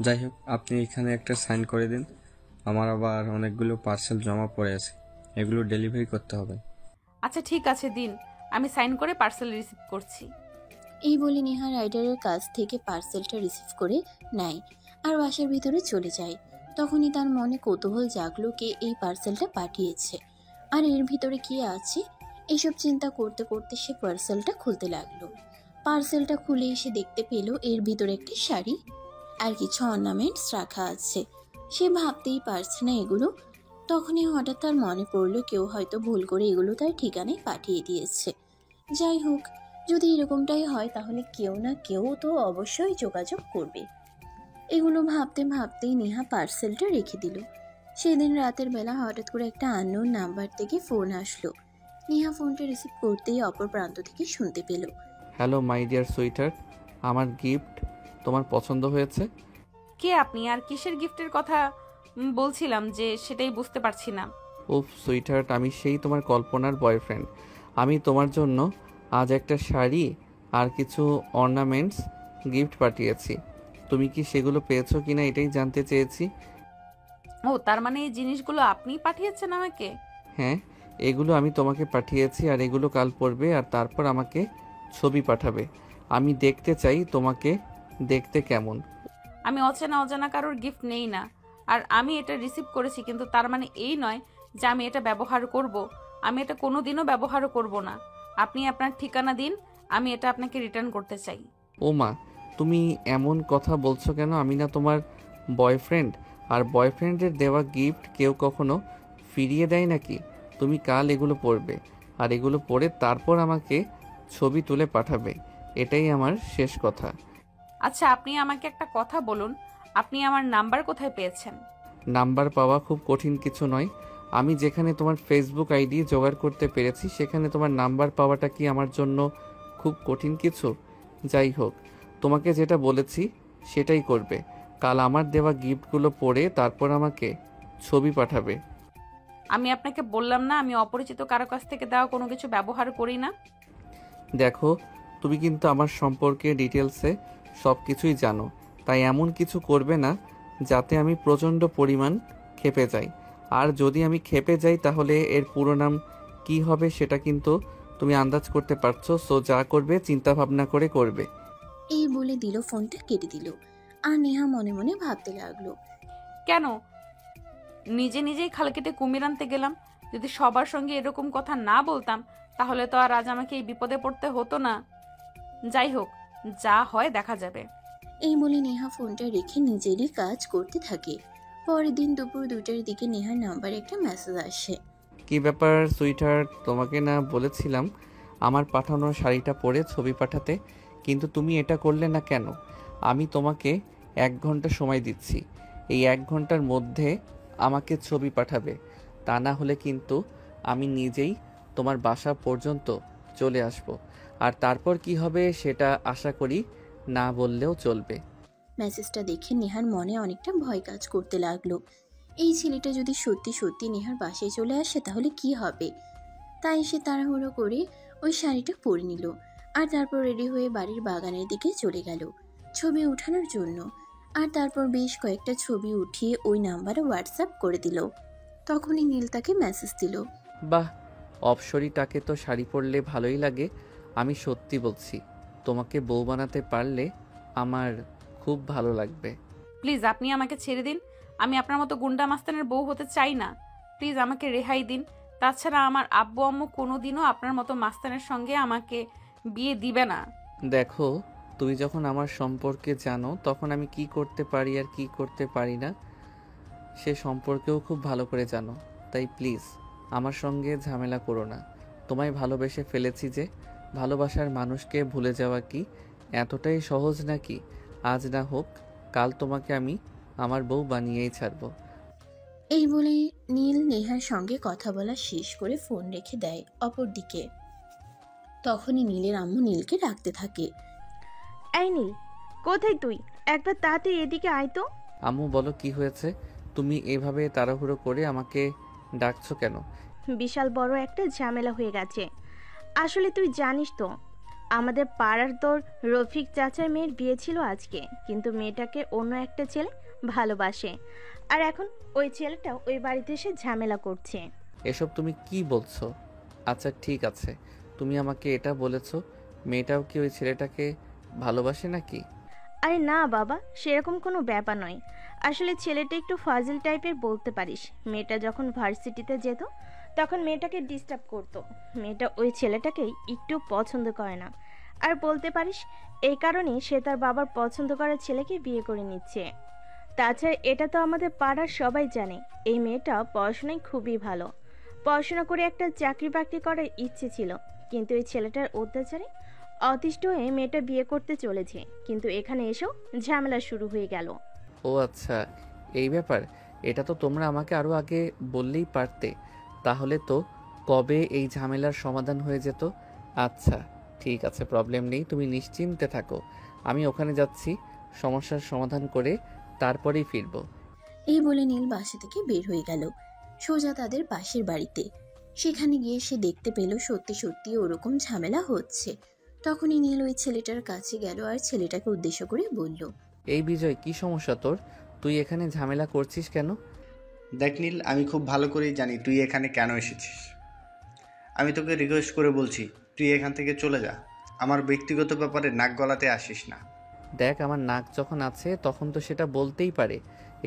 যাই হোক, আপনি এখানে একটা সাইন করে দিন। আমার আবার অনেকগুলো পার্সেল জমা পড়ে আছে, এগুলো ডেলিভারি করতে হবে। আচ্ছা ঠিক আছে, দিন, আমি সাইন করে পার্সেল রিসিভ করছি। এই বলে নেহা রাইডারের কাছ থেকে পার্সেলটা রিসিভ করে নেয় আর বাসার ভিতরে চলে যায়। তখনই তার মনে কৌতূহল জাগলো কে এই পার্সেলটা পাঠিয়েছে আর এর ভিতরে কি আছে। এসব চিন্তা করতে করতে সে পার্সেলটা খুলতে লাগলো। পার্সেলটা খুলে এসে দেখতে পেল এর ভিতরে একটা শাড়ি আর কিছু অর্নামেন্টস রাখা আছে। সে ভাবতেই পারছে না এগুলো। তখনই হঠাৎ তার মনে পড়লো কেউ হয়তো ভুল করে এগুলো তার ঠিকানায় পাঠিয়ে দিয়েছে। যাই হোক, যদি এরকমটাই হয় তাহলে কেউ না কেউ তো অবশ্যই যোগাযোগ করবে। এগুলো ভাবতে ভাবতেই নেহা পার্সেলটা রেখে দিল। সেদিন রাতের বেলা হঠাৎ করে একটা আননোন নাম্বার থেকে ফোন আসলো। নেহা ফোনটা রিসিভ করতেই অপর প্রান্ত থেকে শুনতে পেল, হ্যালো মাই ডিয়ার সুইটার, আমার গিফট তোমার পছন্দ হয়েছে? কে আপনি আর কিসের গিফটের কথা বলছিলাম যে সেটাই বুঝতে পারছি না। উফ সুইটার, আমি সেই তোমার কল্পনার বয়ফ্রেন্ড। আমি তোমার জন্য আজ একটা শাড়ি আর কিছু অর্নামেন্টস গিফট পাঠিয়েছি। তুমি কি সেগুলো পেয়েছো কিনা এটাই জানতে চেয়েছি। ও, তার মানে এই জিনিসগুলো আপনিই পাঠিয়েছেন আমাকে? হ্যাঁ, এগুলো আমি তোমাকে পাঠিয়েছি আর এগুলো কাল পড়বে আর তারপর আমাকে ছবি পাঠাবে। আমি দেখতে চাই তোমাকে দেখতে কেমন। আমি অচেনা অজানা কারোর গিফট নেই না, আর আমি এটা রিসিভ করেছি, কিন্তু তার মানে এই নয় যে আমি এটা ব্যবহার করব। আমি এটা কোনোদিনও ব্যবহারও করব না। আপনি আপনার ঠিকানা দিন, আমি এটা আপনাকে রিটার্ন করতে চাই। ও মা, তুমি এমন কথা বলছো কেন? আমি না তোমার বয়ফ্রেন্ড? আর বয়ফ্রেন্ডের দেওয়া গিফট কেউ কখনো ফিরিয়ে দেয় নাকি? তুমি কাল এগুলো পড়বে আর এগুলো পড়ে তারপর আমাকে ছবি তুলে পাঠাবে। এটাই আমার শেষ কথা। আচ্ছা আপনি আমাকে একটা কথা বলুন, আপনি আমার নাম্বার কোথায় পেয়েছেন? নাম্বার পাওয়া খুব কঠিন কিছু নয়। আমি যেখানে তোমার ফেসবুক আইডি জোগাড় করতে পেরেছি সেখানে তোমার নাম্বার পাওয়াটা কি আমার জন্য খুব কঠিন কিছু? যাই হোক, তোমাকে যেটা বলেছি সেটাই করবে। কাল আমার দেওয়া গিফটগুলো পড়ে তারপর আমাকে ছবি পাঠাবে। আমি আপনাকে বললাম না আমি অপরিচিত কারো কাছ থেকে দেওয়া কোনো কিছু ব্যবহার করি না। দেখো, তুমি কিন্তু আমার সম্পর্কে ডিটেলসে সব কিছুই জানো, তাই এমন কিছু করবে না যাতে আমি প্রচণ্ড পরিমাণ ক্ষেপে যাই। আর যদি আমি ক্ষেপে যাই তাহলে এর পুরো নাম কী হবে সেটা কিন্তু তুমি আন্দাজ করতে পারছো। সো যা করবে চিন্তা ভাবনা করে করবে। এই বলে দিল ফোনটা কেটে দিল। আর নেহা মনে মনে ভাবতে লাগলো, কেন নিজে নিজেই খাল কেটে কুমির আনতে গেলাম? যদি সবার সঙ্গে এরকম কথা না বলতাম তাহলে তো আর আজ আমাকে এই বিপদে পড়তে হতো না। যাই হোক, যা হয় দেখা যাবে। এই বলে নেহা ফোনটা রেখে নিজেরই কাজ করতে থাকে। পরের দিন দুপুর 2টার দিকে নেহার নাম্বারে একটা মেসেজ আসে। কি ব্যাপার সুইটার, তোমাকে না বলেছিলাম আমার পাঠানো শাড়িটা পরে ছবি পাঠাতে, কিন্তু তুমি এটা করলে না কেন? আমি তোমাকে 1 ঘন্টা সময় দিচ্ছি, এই 1 ঘন্টার মধ্যে আমাকে ছবি পাঠাবে। তা না হলে কিন্তু আমি নিজেই তোমার বাসা পর্যন্ত চলে আসব। আর তারপর কি হবে সেটা আশা করি না বললেও চলবে। মেসেজটা দেখে নেহার মনে অনেকটা ভয় কাজ করতে লাগলো। এই ছেলেটা যদি সত্যি সত্যি নেহার বাসায় চলে আসে তাহলে কি হবে। তাই সে তাড়াহুড়ো করে ওই শাড়িটা পরে নিল আর তারপর রেডি হয়ে বাড়ির বাগানের দিকে চলে গেল ছবি উঠানোর জন্য। আর তারপর বেশ কয়েকটা ছবি উঠিয়ে ওই নাম্বারে হোয়াটসঅ্যাপ করে দিল। তখনই নীল তাকে মেসেজ দিল, বাহ, অপসরিটাকে তো শাড়ি পরলে ভালোই লাগে। আমি সত্যি বলছি, তোমাকে বউ বানাতে পারলে আমার খুব ভালো লাগবে। প্লিজ আপনি আমাকে ছেড়ে দিন, আমি আপনার মতো গুন্ডা মাস্তানের বউ হতে চাই না। প্লিজ আমাকে রেহাই দিন। তাছাড়া আমার আব্বু আম্মু কোনোদিনও আপনার মতো মাস্তানের সঙ্গে আমাকে বিয়ে দিবে না। দেখো, তুমি যখন আমার সম্পর্কে জানো তখন আমি কি করতে পারি আর কি করতে পারি না সে সম্পর্কেও খুব ভালো করে জানো। তাই প্লিজ আমার সঙ্গে ঝামেলা করো না। তোমায় ভালোবেসে ফেলেছি যে, ভালোবাসার মানুষকে ভুলে যাওয়া কি এতটাই সহজ নাকি? আজ না হোক কাল তোমাকে আমি আমার বউ বানিয়েই ছাড়বো। এই বলে নীল নেহার সঙ্গে কথা বলা শেষ করে ফোন রেখে দেয় অপরদিকে। তখনই নীলের আম্মু নীলকে ডাকতে থাকে। এই নীল, কোথায় তুই? একবার তাড়াতাড়ি এদিকে আয় তো। আম্মু বলো কি হয়েছে? তুমি এভাবে তাড়াহুড়ো করে আমাকে ডাকছো কেন? বিশাল বড় একটা ঝামেলা হয়ে গেছে। আসলে তুই জানিস তো, আমাদের পাড়ার তোর রফিক চাচার মেয়ের বিয়ে ছিল আজকে, কিন্তু মেয়েটাকে অন্য একটা ছেলে ভালোবাসে, আর এখন ওই ছেলেটা ওই বাড়িতে এসে ঝামেলা করছে। এসব তুমি কি বলছো? আচ্ছা ঠিক আছে, তুমি আমাকে এটা বলেছো, মেয়েটাও কি ওই ছেলেটাকে ভালোবাসে নাকি? আরে না বাবা, সেরকম কোনো ব্যাপার নয়। আসলে ছেলেটা একটু ফাজিল টাইপের বলতে পারিস। মেয়েটা যখন ভার্সিটিতে যেত তখন মেয়েটাকে ডিস্টার্ব করতো। মেয়েটা ওই ছেলেটাকেই একটু পছন্দ করে না, আর বলতে পারিস এই কারণেই সে তার বাবার পছন্দ করা ছেলেকে বিয়ে করে নিচ্ছে। তাছাড়া এটা তো আমাদের পাড়ার সবাই জানে এই মেয়েটা পড়াশোনায় খুবই ভালো। পড়াশোনা করে একটা চাকরি বাকরি করার ইচ্ছে ছিল, কিন্তু এই ছেলেটার অত্যাচারে অতিষ্ঠ হয়ে মেয়েটা বিয়ে করতে চলেছে, কিন্তু এখানে এসেও ঝামেলা শুরু হয়ে গেল। ও আচ্ছা, এই ব্যাপার। এটা তো তোমরা আমাকে আরো আগে বললেই পারতে, তাহলে তো কবে এই ঝামেলার সমাধান হয়ে যেত। আচ্ছা ঠিক আছে, প্রবলেম নেই, তুমি নিশ্চিন্তে থাকো। আমি ওখানে যাচ্ছি, সমস্যার সমাধান করে তারপরেই ফিরবো। এই বলে নীল বাসা থেকে বের হয়ে গেল সোজা তাদের পাশের বাড়িতে। সেখানে গিয়ে সে দেখতে পেল সত্যি সত্যি ওরকম ঝামেলা হচ্ছে। তখনই নীল ওই ছেলেটার কাছে গেল আর ছেলেটাকে উদ্দেশ্য করে বলল। এই বিজয়, কি সমস্যা তোর? তুই এখানে ঝামেলা করছিস কেন? দেখ নীল, আমি খুব ভালো করেই জানি তুই এখানে কেন এসেছিস। আমি তোকে রিকোয়েস্ট করে বলছি, তুই এখান থেকে চলে যা। আমার ব্যক্তিগত ব্যাপারে নাক গলাতে আসিস না। দেখ, আমার নাক যখন আছে তখন তো সেটা বলতেই পারে।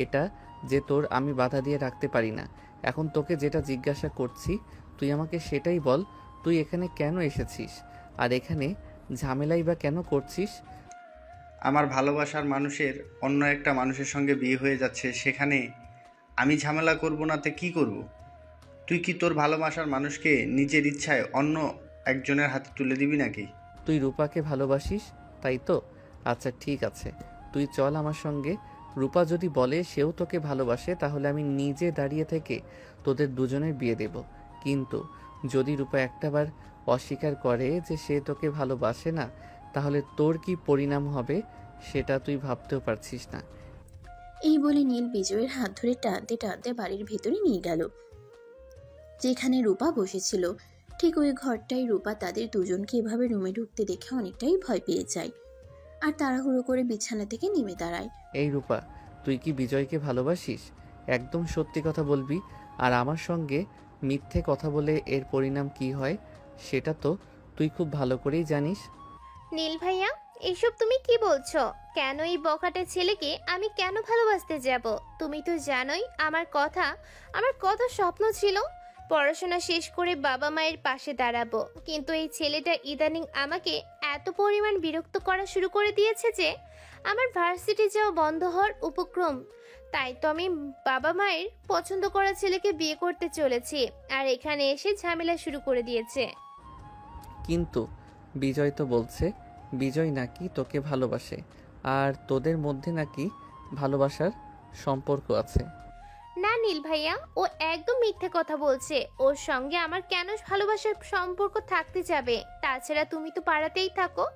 এটা যে তোর আমি বাধা দিয়ে রাখতে পারি না। এখন তোকে যেটা জিজ্ঞাসা করছি তুই আমাকে সেটাই বল, তুই এখানে কেন এসেছিস আর এখানে ঝামেলাই বা কেন করছিস? আমার ভালোবাসার মানুষের অন্য একটা মানুষের সঙ্গে বিয়ে হয়ে যাচ্ছে, সেখানে আমি ঝামেলা করব না তে কী করব? তুই কি তোর ভালোবাসার মানুষকে নিজের ইচ্ছায় অন্য একজনের হাতে তুলে দিবি নাকি? তুই রূপাকে ভালোবাসিস, তাই তো? আচ্ছা ঠিক আছে, তুই চল আমার সঙ্গে। রূপা যদি বলে সেও তোকে ভালোবাসে তাহলে আমি নিজে দাঁড়িয়ে থেকে তোদের দুজনের বিয়ে দেব। কিন্তু যদি রূপা একটাবার অস্বীকার করে যে সে তোকে ভালোবাসে না, তাহলে তোর কি পরিণাম হবে সেটা তুই ভাবতেও পারছিস না। এই বলে নীল বিজয়ের হাত ধরে টানতে টানতে বাড়ির ভেতরে নিয়ে গেল, যেখানে রূপা বসেছিল। ঠিক ওই ঘরটাই রূপা তাদের দুজনকে এভাবে রুমে ঢুকতে দেখে অনেকটাই ভয় পেয়ে যায় আর তাড়াহুড়ো করে বিছানা থেকে নেমে দাঁড়ায়। এই রূপা, তুই কি বিজয়কে ভালোবাসিস? একদম সত্যি কথা বলবি, আর আমার সঙ্গে মিথ্যে কথা বলে এর পরিণাম কি হয় সেটা তো তুই খুব ভালো করেই জানিস। নীল ভাইয়া, এসব তুমি কি বলছো? কেন এই বখাটে ছেলেকে আমি কেন ভালোবাসতে যাব? তুমি তো জানোই আমার কথা স্বপ্ন ছিল পড়াশোনা শেষ করে বাবা মায়ের পাশে দাঁড়াবো, কিন্তু এই ছেলেটা ইদানিং আমাকে এত পরিমাণ বিরক্ত করা শুরু করে দিয়েছে যে আমার ভার্সিটি যাওয়া বন্ধ হওয়ার উপক্রম। তাই তো আমি বাবা মায়ের পছন্দ করা ছেলেকে বিয়ে করতে চলেছি, আর এখানে এসে ঝামেলা শুরু করে দিয়েছে। কিন্তু বিজয় তো বলছে বিজয় নাকি তোকে ভালোবাসে, আর তোদের মধ্যে নাকি ভালোবাসার সম্পর্ক আছে। না নীল ভাইয়া, ও একদম মিথ্যে কথা বলছে। ওর সঙ্গে আমার কেন ভালোবাসার সম্পর্ক থাকতে যাবে? তাছাড়া তুমি তো পাড়াতেই থাকো,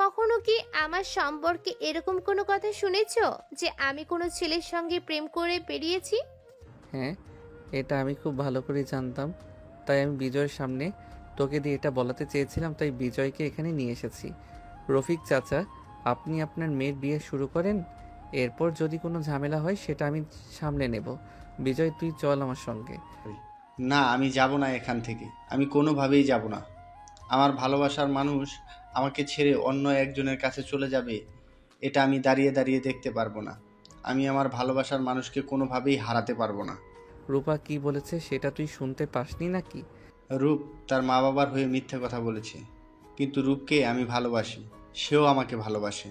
কখনো কি আমার সম্পর্কে এরকম কোনো কথা শুনেছো যে আমি কোনো ছেলের সঙ্গে প্রেম করে বেরিয়েছি? হ্যাঁ, এটা আমি খুব ভালো করে জানতাম, তাই আমি বিজয়ের সামনে তোকে দিয়ে এটা বলাতে চেয়েছিলাম, তাই বিজয়কে এখানে নিয়ে এসেছি। রফিক চাচা, আপনি আপনার মেয়ের বিয়ে শুরু করেন, এরপর যদি কোনো ঝামেলা হয় সেটা আমি সামলে নেব। বিজয়, তুই চল আমার সঙ্গে। না, আমি যাব না এখান থেকে, আমি কোনোভাবেই যাব না। আমার ভালোবাসার মানুষ আমাকে ছেড়ে অন্য একজনের কাছে চলে যাবে, এটা আমি দাঁড়িয়ে দাঁড়িয়ে দেখতে পারবো না। আমি আমার ভালোবাসার মানুষকে কোনোভাবেই হারাতে পারবো না। রূপা কি বলেছে সেটা তুই শুনতে পাসনি নাকি? রূপ তার মা বাবার হয়ে মিথ্যে কথা বলেছে, কিন্তু রূপকে আমি ভালোবাসি। সেও আমাকে ভালোবাসে।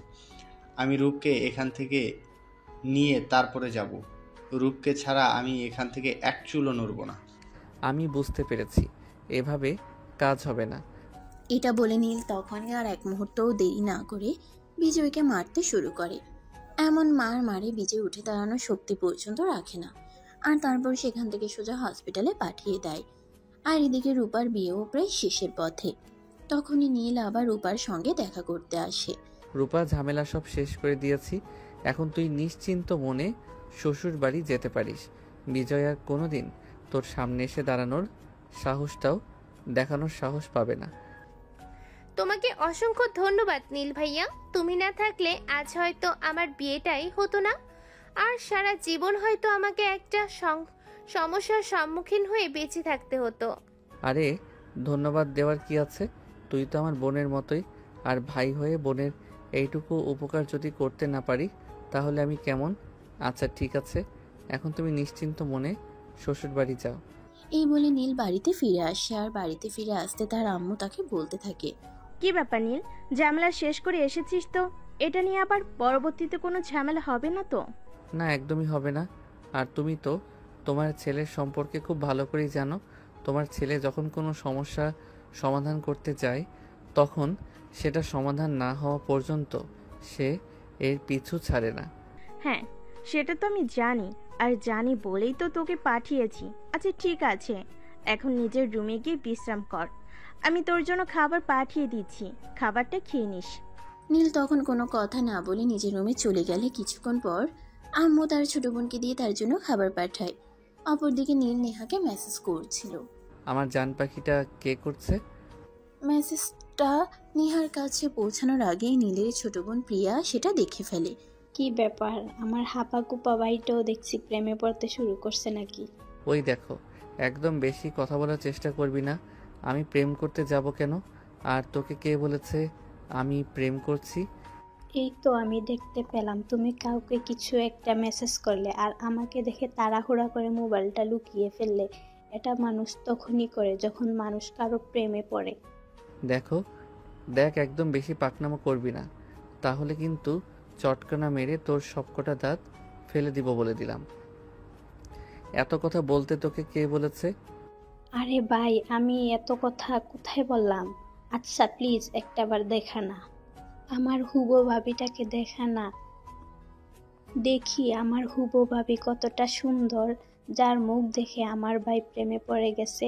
আমি রূপকে এখান থেকে নিয়ে তারপরে যাব। রূপকে ছাড়া আমি এখান থেকে এক চুলও নড়ব না। আমি বুঝতে পেরেছি, এভাবে কাজ হবে না। এটা বলে নীল তখনই আর এক মুহূর্তও দেরি না করে বিজয়কে মারতে শুরু করে। এমন মার মারে বিজয় উঠে দাঁড়ানোর শক্তি পর্যন্ত রাখে না, আর তারপর সেখান থেকে সোজা হসপিটালে পাঠিয়ে দেয়। আর এদিকে রূপার বিয়েও প্রায় শেষের পথে। তখনই নীল আবার রূপার সঙ্গে দেখা করতে আসে। রূপা, ঝামেলা সব শেষ করে দিয়েছি, এখন তুই নিশ্চিন্ত মনে শ্বশুর বাড়ি যেতে পারিস। বিজয় আর কোনোদিন তোর সামনে এসে দাঁড়ানোর সাহসটাও দেখানোর সাহস পাবে না। তোমাকে অসংখ্য ধন্যবাদ নীল ভাইয়া। তুমি না থাকলে আজ হয়তো আমার বিয়েটাই হতো না, আর সারা জীবন হয়তো আমাকে একটা সমস্যার সম্মুখীন হয়ে বেঁচে থাকতে হতো। আরে ধন্যবাদ দেওয়ার কি আছে, তুই তো আমার বোনের মতোই। আর ভাই হয়ে বোনের এইটুকু উপকার যদি করতে না পারি তাহলে আমি কেমন? আচ্ছা ঠিক আছে, এখন তুমি নিশ্চিন্ত মনে শ্বশুর বাড়ি যাও। এই বলে নীল বাড়িতে ফিরে আসে, আর বাড়িতে ফিরে আসতে তার আম্মু তাকে বলতে থাকে, কি ব্যাপার নীল, ঝামেলা শেষ করে এসেছিস তো? এটা নিয়ে আবার পরবর্তীতে কোনো ঝামেলা হবে না তো? না, একদমই হবে না। আর তুমি তো তোমার ছেলের সম্পর্কে খুব ভালো করেই জানো। তোমার ছেলে যখন কোনো সমস্যা সমাধান করতে যায় তখন সেটা সমাধান না হওয়া পর্যন্ত সে এর পিছু ছাড়ে না। হ্যাঁ, সেটা তো আমি জানি, আর জানি বলেই তো তোকে পাঠিয়েছি। আচ্ছা ঠিক আছে, এখন নিজের রুমে গিয়ে বিশ্রাম কর। আমি তোর জন্য খাবার পাঠিয়ে দিচ্ছি, খাবারটা খেয়ে নিস। নীল তখন কোনো কথা না বলে নিজের রুমে চলে গেলে কিছুক্ষণ পর আম্মু তার ছোট বোনকে দিয়ে তার জন্য খাবার পাঠায়। অপরদিকে নীল নেহাকে মেসেজ করছিল। আমার জান পাখিটা কে করছে? মেসেজটা নেহার কাছে পৌঁছানোর আগেই নীলের ছোট বোন প্রিয়া সেটা দেখে ফেলে। কি ব্যাপার, আমার হাপা কুপা ভাইটাও দেখছি প্রেমে পড়তে শুরু করছে নাকি? ওই দেখো, একদম বেশি কথা বলার চেষ্টা করবি না। আমি প্রেম করতে যাব কেন? আর তোকে কে বলেছে আমি প্রেম করছি? এই তো আমি দেখতে পেলাম তুমি কাউকে কিছু একটা মেসেজ করলে, আর আমাকে দেখে তাড়াহুড়া করে মোবাইলটা লুকিয়ে ফেললে। এটা মানুষ তখনই করে যখন মানুষ কারো প্রেমে পড়ে। দেখ একদম বেশি পাকনামো করবি না, তাহলে কিন্তু চটকানা মেরে তোর সবকটা দাঁত ফেলে দিব বলে দিলাম। এত কথা বলতে তোকে কে বলেছে? আরে ভাই, আমি এত কথা কোথায় বললাম? আচ্ছা প্লিজ একটাবার দেখা না, আমার হুবো ভাবিটাকে দেখা না। দেখি আমার হুবো ভাবি কতটা সুন্দর, যার মুখ দেখে আমার ভাই প্রেমে পড়ে গেছে।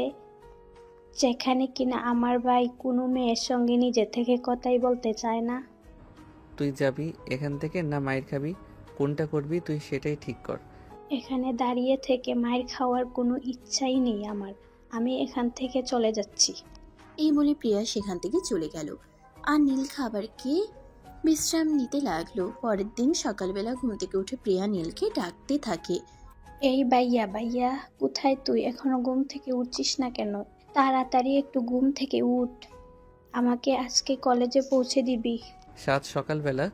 যেখানে কিনা আমার ভাই কোনো মেয়ের সঙ্গে নিজে থেকে কথাই বলতে চায় না। তুই যাবি এখান থেকে না মায়ের খাবি? কোনটা করবি তুই সেটাই ঠিক কর। এখানে দাঁড়িয়ে থেকে মায়ের খাওয়ার কোনো ইচ্ছাই নেই আমার। আমি এখান থেকে চলে যাচ্ছি। এই বলে প্রিয়া সেখান থেকে চলে গেল, আর নীল খাবার খেয়ে বিশ্রাম নিতে লাগলো। পরের দিন সকালবেলা ঘুম থেকে উঠে প্রিয়া নীলকে ডাকতে থাকে, এই ভাইয়া ভাইয়া, কোথায় তুই? এখনো ঘুম থেকে উঠছিস না কেন? তাড়াতাড়ি একটু ঘুম থেকে উঠ, আমাকে আজকে কলেজে পৌঁছে দিবি। সাত সকালবেলা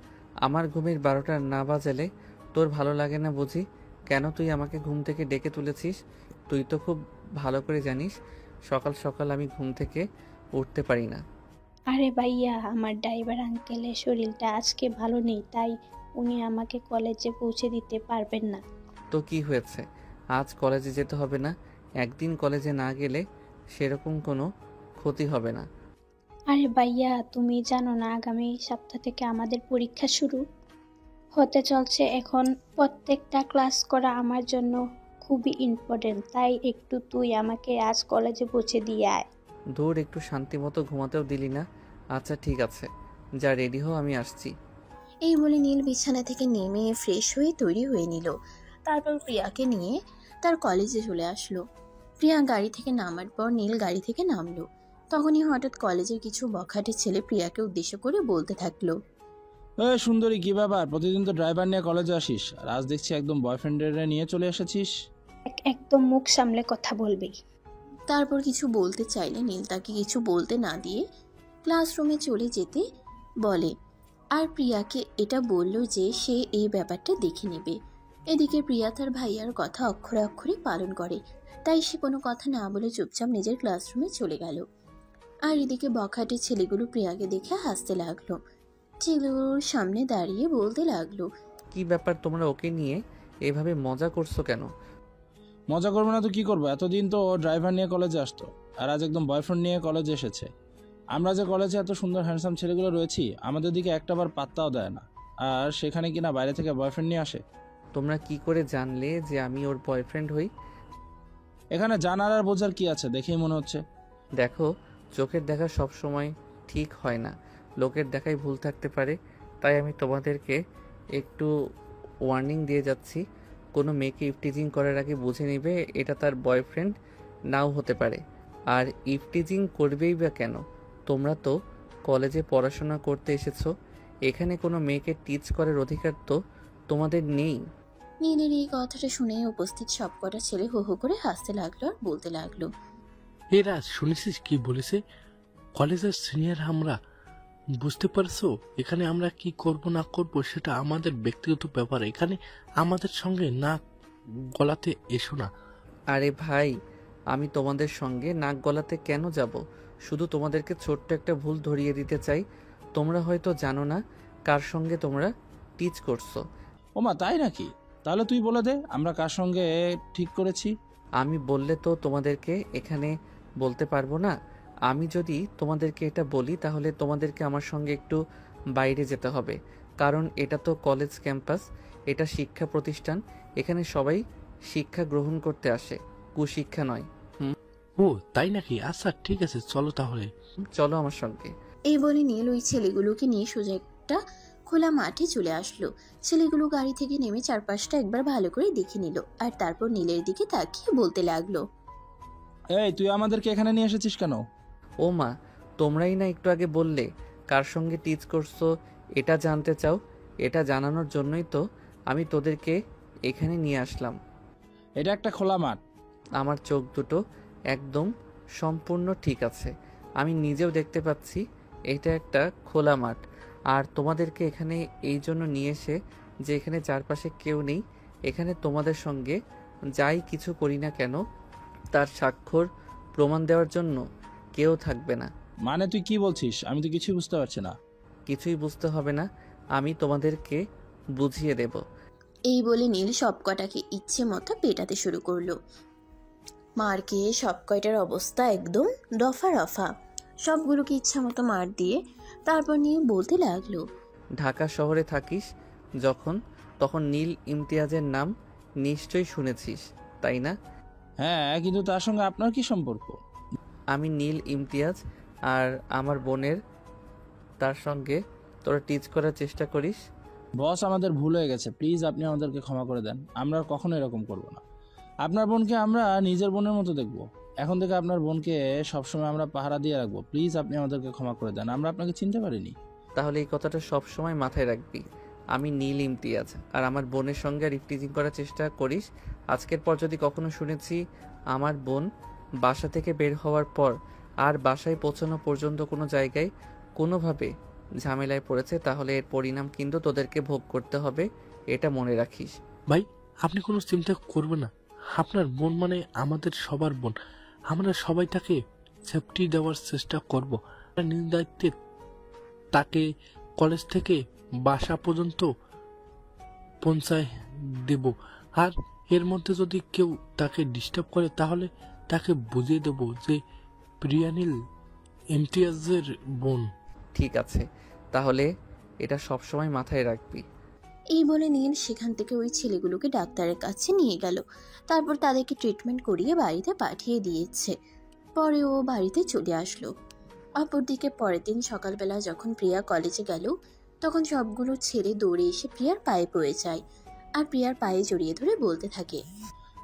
আমার ঘুমের 12টা না বাজালে তোর ভালো লাগে না বুঝি? কেন তুই আমাকে ঘুম থেকে ডেকে তুলেছিস? তুই তো খুব ভালো করে জানিস সকাল সকাল আমি ঘুম থেকে উঠতে পারি না। আরে ভাইয়া, আমার ড্রাইভার আঙ্কেলের শরীরটা আজকে ভালো নেই, তাই উনি আমাকে কলেজে পৌঁছে দিতে পারবেন না। তো কি হয়েছে? আজ কলেজে যেতে হবে না? একদিন কলেজে না গেলে সেরকম কোনো ক্ষতি হবে না। আরে ভাইয়া, তুমি জানো না আগামী সপ্তাহ থেকে আমাদের পরীক্ষা শুরু হতে চলছে। এখন প্রত্যেকটা ক্লাস করা আমার জন্য খুবই ইম্পর্টেন্ট, তাই একটু তুই আমাকে আজ কলেজে পৌঁছে দিয়ে আয়। দূর, একটু শান্তি মতো ঘুমাতেও দিলি না। আচ্ছা ঠিক আছে, যা রেডি হও, আমি আসছি। এই বলে নীল বিছানা থেকে নেমে ফ্রেশ হয়ে তৈরি হয়ে নিল। তারপর প্রিয়াকে নিয়ে তার কলেজে চলে আসলো। প্রিয়া গাড়ি থেকে নামার পর নীল গাড়ি থেকে নামলো। তখনই হঠাৎ কলেজের কিছু বখাটে ছেলে প্রিয়াকে উদ্দেশ্য করে বলতে থাকলো, সুন্দরী, কি ব্যাপার? প্রতিদিন তো ড্রাইভার নিয়ে কলেজে আসিস, আর আজ দেখছি একদম বয়ফ্রেন্ডের নিয়ে চলে এসেছিস। একদম মুখ সামলে কথা বলবি। তারপর কিছু বলতে চাইলে নীল তাকে কিছু বলতে না দিয়ে ক্লাসরুমে চলে যেতে বলে, আর প্রিয়াকে এটা বলল যে সে এই ব্যাপারটা দেখে নেবে। এদিকে প্রিয়া তার ভাইয়ার কথা অক্ষরে অক্ষরে পালন করে, তাই সে কোনো কথা না বলে চুপচাপ নিজের ক্লাসরুমে চলে গেল। আর এদিকে বখাটে ছেলেগুলো প্রিয়াকে দেখে হাসতে লাগলো। ছেলেগুলোর সামনে দাঁড়িয়ে বলতে লাগলো। কি ব্যাপার, তোমরা ওকে নিয়ে এভাবে মজা করছো কেন? মজা করবো না তো কি করবো? এতদিন তো ও ড্রাইভার নিয়ে কলেজে আসতো, আর আজ একদম বয়ফ্রেন্ড নিয়ে কলেজে এসেছে। আমরা যে কলেজে এত সুন্দর হ্যান্ডসাম ছেলেগুলো রয়েছি, আমাদের দিকে একটাবার পাত্তাও দেয় না, আর সেখানে কিনা বাইরে থেকে বয়ফ্রেন্ড নিয়ে আসে। তোমরা কি করে জানলে যে আমি ওর বয়ফ্রেন্ড হই? এখানে জানার আর বোঝার কি আছে, দেখেই মনে হচ্ছে। দেখো, চোখের দেখা সব সময় ঠিক হয় না, লোকের দেখাই ভুল থাকতে পারে। তাই আমি তোমাদেরকে একটু ওয়ার্নিং দিয়ে যাচ্ছি, কোনো মেয়েকে ইফটিজিং করার আগে বুঝে নিবে এটা তার বয়ফ্রেন্ড নাও হতে পারে। আর ইফটিজিং করবেই বা কেন? তোমরা তো কলেজে পড়াশোনা করতে এসেছো, এখানে কোনো মেয়েকে টিচ করার অধিকার তো তোমাদের নেই। নীলের এই কথাটা শুনে উপস্থিত সবকটা ছেলে হো হো করে হাসতে লাগলো আর বলতে লাগলো। এরা শুনেছিস কি বলেছে? কলেজের সিনিয়র আমরা, বুঝতে পারছো? এখানে আমরা কি করব না করব সেটা আমাদের ব্যক্তিগত ব্যাপার, এখানে আমাদের সঙ্গে না গলাতে এসো না। আরে ভাই, আমি তোমাদের সঙ্গে নাক গলাতে কেন যাব? শুধু তোমাদেরকে ছোট্ট একটা ভুল ধরিয়ে দিতে চাই। তোমরা হয়তো জানো না কার সঙ্গে তোমরা টিচ করছো। ওমা, তাই নাকি? তাহলে তুই বলে দে আমরা কার সঙ্গে ঠিক করেছি। আমি বললে তো তোমাদেরকে এখানে বলতে পারবো না। আমি যদি তোমাদেরকে এটা বলি তাহলে তোমাদেরকে আমার সঙ্গে একটু বাইরে যেতে হবে, কারণ এটা তো কলেজ ক্যাম্পাস, এটা শিক্ষা প্রতিষ্ঠান। এখানে সবাই শিক্ষা গ্রহণ করতে আসে, কুশিক্ষা নয়। ও তাই নাকি? আচ্ছা ঠিক আছে, চলো তাহলে। চলো আমার সঙ্গে। এই বলে নীল ওই ছেলেগুলোকে নিয়ে সোজা একটা খোলা মাঠে চলে আসলো। ছেলেগুলো গাড়ি থেকে নেমে চারপাশটা একবার ভালো করে দেখে নিল, আর তারপর নীলের দিকে তাকিয়ে বলতে লাগলো। এই, তুই আমাদেরকে এখানে নিয়ে এসেছিস কেন? ও মা, তোমরাই না একটু আগে বললে কার সঙ্গে টিচ করছো এটা জানতে চাও। এটা জানানোর জন্যই তো আমি তোদেরকে এখানে নিয়ে আসলাম। এটা একটা খোলা মাঠ। আমার চোখ দুটো একদম সম্পূর্ণ ঠিক আছে, আমি নিজেও দেখতে পাচ্ছি এটা একটা খোলা মাঠ। আর তোমাদেরকে এখানে এই জন্য নিয়ে এসে যে এখানে চারপাশে কেউ নেই, এখানে তোমাদের সঙ্গে যাই কিছু করি না কেন তার স্বাক্ষর প্রমাণ দেওয়ার জন্য কেউ থাকবে না। মানে তুই কি বলছিস? আমি তো কিছুই বুঝতে পারছি না। কিছুই বুঝতে হবে না, আমি তোমাদেরকে বুঝিয়ে দেব। এই বলে নীল সবকটাকে ইচ্ছে মতো পেটাতে শুরু করলো। মার খেয়ে সব কয়টার অবস্থা একদম দফা রফা। সবগুলোকে ইচ্ছা মতো মার দিয়ে তারপর নিয়ে বলতে লাগলো। ঢাকা শহরে থাকিস যখন, তখন নীল ইমতিয়াজের নাম নিশ্চয়ই শুনেছিস, তাই না? হ্যাঁ, কিন্তু তার সঙ্গে আপনার কি সম্পর্ক? আমি নীল ইমতিয়াজ, আর আমার বোনের তার সঙ্গে তোরা টিচ করার চেষ্টা করিস। বস, আমাদের ভুল হয়ে গেছে, প্লিজ আপনি আমাদেরকে ক্ষমা করে দেন। আমরা কখনো এরকম করব না। আপনার বোনকে আমরা নিজের বোনের মতো দেখব। এখন থেকে আপনার বোনকে সবসময় আমরা পাহারা দিয়ে রাখবো। প্লিজ আপনি আমাদেরকে ক্ষমা করে দেন, আমরা আপনাকে চিনতে পারিনি। তাহলে এই কথাটা সব সময় মাথায় রাখবি। আমি নীল ইমতিয়াজ, আর আমার বোনের সঙ্গে আর ইফটিজিং করার চেষ্টা করিস, আজকের পর যদি কখনো শুনেছি আমার বোন বাসা থেকে বের হওয়ার পর আর বাসায় পৌঁছানো পর্যন্ত কোনো জায়গায় কোনোভাবে ঝামেলায় পড়েছে, তাহলে এর পরিণাম কিন্তু তোদেরকে ভোগ করতে হবে, এটা মনে রাখিস। ভাই আপনি কোনো চিন্তা করবেন না, আপনার বোন মানে আমাদের সবার বোন। আমরা সবাই তাকে সেফটি দেওয়ার চেষ্টা করব। নিজ দায়িত্বে তাকে কলেজ থেকে বাসা পর্যন্ত পৌঁছায় দেব। আর এর মধ্যে যদি কেউ তাকে ডিস্টার্ব করে তাহলে তাকে বুঝিয়ে দেব যে প্রিয়ানীল ইমতিয়াজের বোন। ঠিক আছে, তাহলে এটা সব সময় মাথায় রাখবি। এই বলে নীল সেখান থেকে ওই ছেলেগুলোকে ডাক্তারের কাছে নিয়ে গেল। তারপর তাদেরকে ট্রিটমেন্ট করিয়ে বাড়িতে পাঠিয়ে দিয়েছে। পরে ও বাড়িতে চলে আসলো। অপরদিকে পরের দিন সকালবেলা যখন প্রিয়া কলেজে গেল, তখন সবগুলো ছেলে দৌড়ে এসে প্রিয়ার পায়ে পড়ে যায় আর প্রিয়ার পায়ে জড়িয়ে ধরে বলতে থাকে।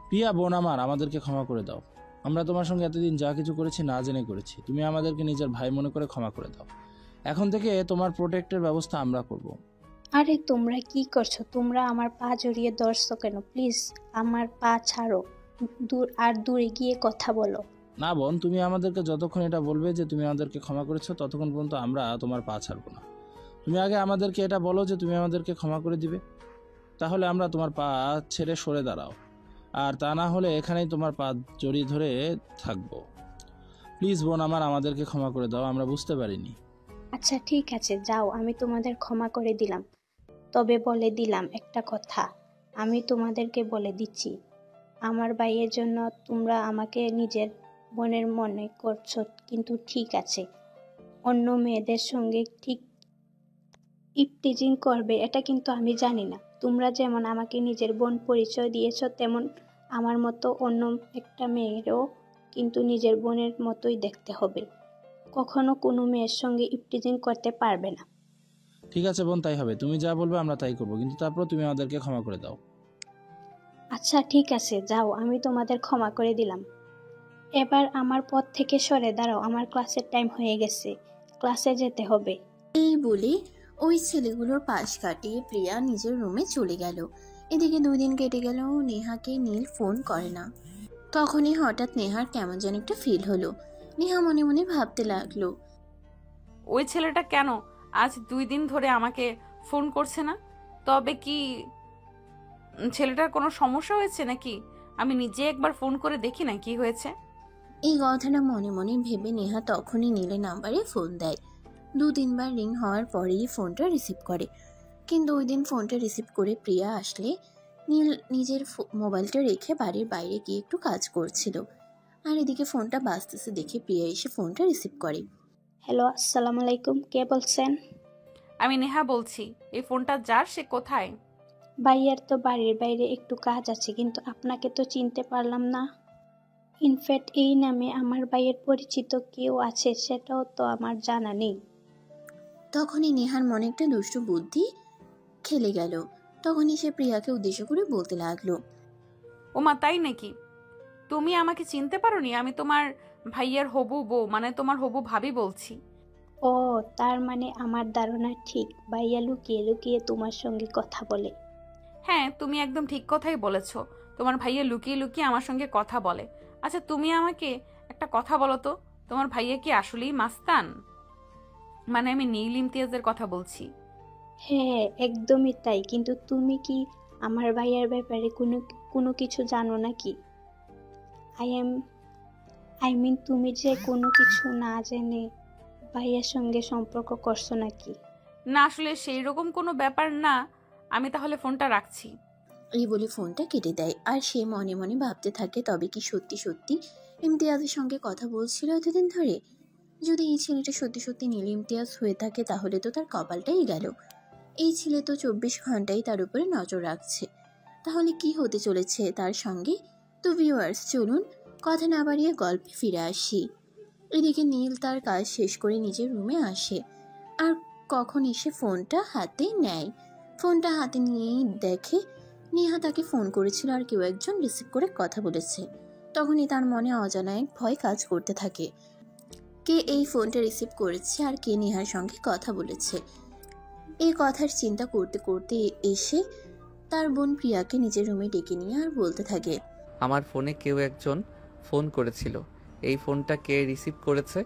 প্রিয়া বোন আমার, আমাদেরকে ক্ষমা করে দাও। আমরা তোমার সঙ্গে এতদিন যা কিছু করেছি না জেনে করেছি, তুমি আমাদেরকে নিজের ভাই মনে করে ক্ষমা করে দাও। এখন থেকে তোমার প্রোটেক্টের ব্যবস্থা আমরা করব। আরে তোমরা কি করছো? তোমরা আমার পা জড়িয়ে ধরছো কেন? প্লিজ আমার পা ছাড়ো, দূরে গিয়ে কথা বলো। না বোন, তুমি আমাদেরকে যতক্ষণ এটা বলবে যে তুমি আমাদেরকে ক্ষমা করেছো, ততক্ষণ পর্যন্ত আমরা তোমার পা ছাড়বো না। তুমি আগে আমাদেরকে এটা বলো যে তুমি আমাদেরকে ক্ষমা করে দিবে, তাহলে আমরা তোমার পা ছেড়ে সরে দাঁড়াও। আর তা না হলে এখানেই তোমার পা জড়িয়ে ধরে থাকবো। প্লিজ বোন আমার, আমাদেরকে ক্ষমা করে দাও, আমরা বুঝতে পারিনি। আচ্ছা ঠিক আছে, যাও, আমি তোমাদের ক্ষমা করে দিলাম। তবে বলে দিলাম একটা কথা, আমি তোমাদেরকে বলে দিচ্ছি, আমার ভাইয়ের জন্য তোমরা আমাকে নিজের বোনের মনে করছো, কিন্তু ঠিক আছে, অন্য মেয়েদের সঙ্গে ঠিক ইপটিজিং করবে এটা কিন্তু আমি জানি না। তোমরা যেমন আমাকে নিজের বোন পরিচয় দিয়েছ, তেমন আমার মতো অন্য একটা মেয়েরও কিন্তু নিজের বোনের মতোই দেখতে হবে। কখনো কোনো মেয়ের সঙ্গে ইপটিজিং করতে পারবে না। ঠিক আছে বোন, তাই হবে। তুমি যা বলবে আমরা তাই করবো, কিন্তু তারপর তুমি আমাদেরকে ক্ষমা করে দাও। আচ্ছা ঠিক আছে, যাও, আমি তোমাদের ক্ষমা করে দিলাম। এবার আমার পথ থেকে সরে দাঁড়াও, আমার ক্লাসের টাইম হয়ে গেছে, ক্লাসে যেতে হবে। এই বলে ওই ছেলেগুলোর পাশ কাটিয়ে প্রিয়া নিজের রুমে চলে গেল। এদিকে 2 দিন কেটে গেল, নেহাকে নীল ফোন করে না। তখনই হঠাৎ নেহার কেমন যেন একটা ফিল হলো। নেহা মনে মনে ভাবতে লাগলো, ওই ছেলেটা কেন আজ 2 দিন ধরে আমাকে ফোন করছে না? তবে কি ছেলেটার কোনো সমস্যা হয়েছে নাকি? আমি নিজে একবার ফোন করে দেখি না কি হয়েছে। এই কথাটা মনে মনে ভেবে নেহা তখনই নীলের নাম্বারে ফোন দেয়। 2-3 বার রিং হওয়ার পরেই ফোনটা রিসিভ করে। কিন্তু ওই দিন ফোনটা রিসিভ করে প্রিয়া আসলে নীল নিজের মোবাইলটা রেখে বাড়ির বাইরে গিয়ে একটু কাজ করছিল। আর এদিকে ফোনটা বাজতেছে দেখে প্রিয়া এসে ফোনটা রিসিভ করে। হ্যালো, আসসালামু আলাইকুম, কে বলছেন? আমি নেহা বলছি। এই ফোনটা যার, সে কোথায়? ভাইয়ার তো বাড়ির বাইরে একটু কাজ আছে, কিন্তু আপনাকে তো চিনতে পারলাম না। ইনফ্যাক্ট এই নামে আমার ভাইয়ের পরিচিত কেউ আছে সেটাও তো আমার জানা নেই। তখনই নেহার মনে একটা দুষ্টু বুদ্ধি খেলে গেল। তখনই সে প্রিয়াকে উদ্দেশ্য করে বলতে লাগলো, ওমা তাই নাকি? তুমি আমাকে চিনতে পারোনি? আমি তোমার ভাইয়ার হবু বউ, মানে তোমার হবু ভাবি বলছি। ও, তার মানে আমার ধারণা ঠিক, ভাইয়া লুকিয়ে লুকিয়ে তোমার সঙ্গে কথা বলে। হ্যাঁ, তুমি একদম ঠিক কথাই বলেছো। তোমার ভাইয়া লুকিয়ে লুকিয়ে আমার সঙ্গে কথা বলে। আচ্ছা তুমি আমাকে একটা কথা বলো তো, তোমার ভাইয়া কি আসলেই মাস্তান? মানে আমি নীল ইমতিয়াজের কথা বলছি। হ্যাঁ একদমই তাই, কিন্তু তুমি কি আমার ভাইয়ার ব্যাপারে কোনো কিছু জানো নাকি? আই মিন তুমি যে কোনো কিছু না জেনে ভাইয়ার সঙ্গে সম্পর্ক করছো নাকি? না, আসলে সেই রকম কোনো ব্যাপার না। আমি তাহলে ফোনটা রাখছি। এই বলে ফোনটা কেটে দেয়। আর সে মনে মনে ভাবতে থাকে, তবে কি সত্যি সত্যি ইমতিয়াজের সঙ্গে কথা বলছিল এতদিন ধরে? যদি এই ছেলেটা সত্যি সত্যি নীল ইমতিয়াজ হয়ে থাকে তাহলে তো তার কপালটাই গেল। এই ছেলে তো 24 ঘন্টাই তার উপরে নজর রাখছে। তাহলে কি হতে চলেছে তার সঙ্গে? তো ভিউয়ার্স, চলুন কথা না বাড়িয়ে গল্পে ফিরে আসি। এদিকে নীল তার কাজ শেষ করে নিজের রুমে আসে। আর কখন এসে ফোনটা হাতে নেয়। ফোনটা হাতে নিয়েই দেখে নেহা তাকে ফোন করেছিল আর কেউ একজন রিসিভ করে কথা বলেছে। তখনই তার মনে অজানা এক ভয় কাজ করতে থাকে। কে এই ফোনটা রিসিভ করেছে আর কে নেহার সঙ্গে কথা বলেছে? এই কথার চিন্তা করতে করতে এসে তার বোন প্রিয়াকে নিজের রুমে ডেকে নিয়ে আর বলতে থাকে, আমার ফোনে কেউ একজন ফোন করেছিল। এই ফোনটা কে রিসিভ করেছে?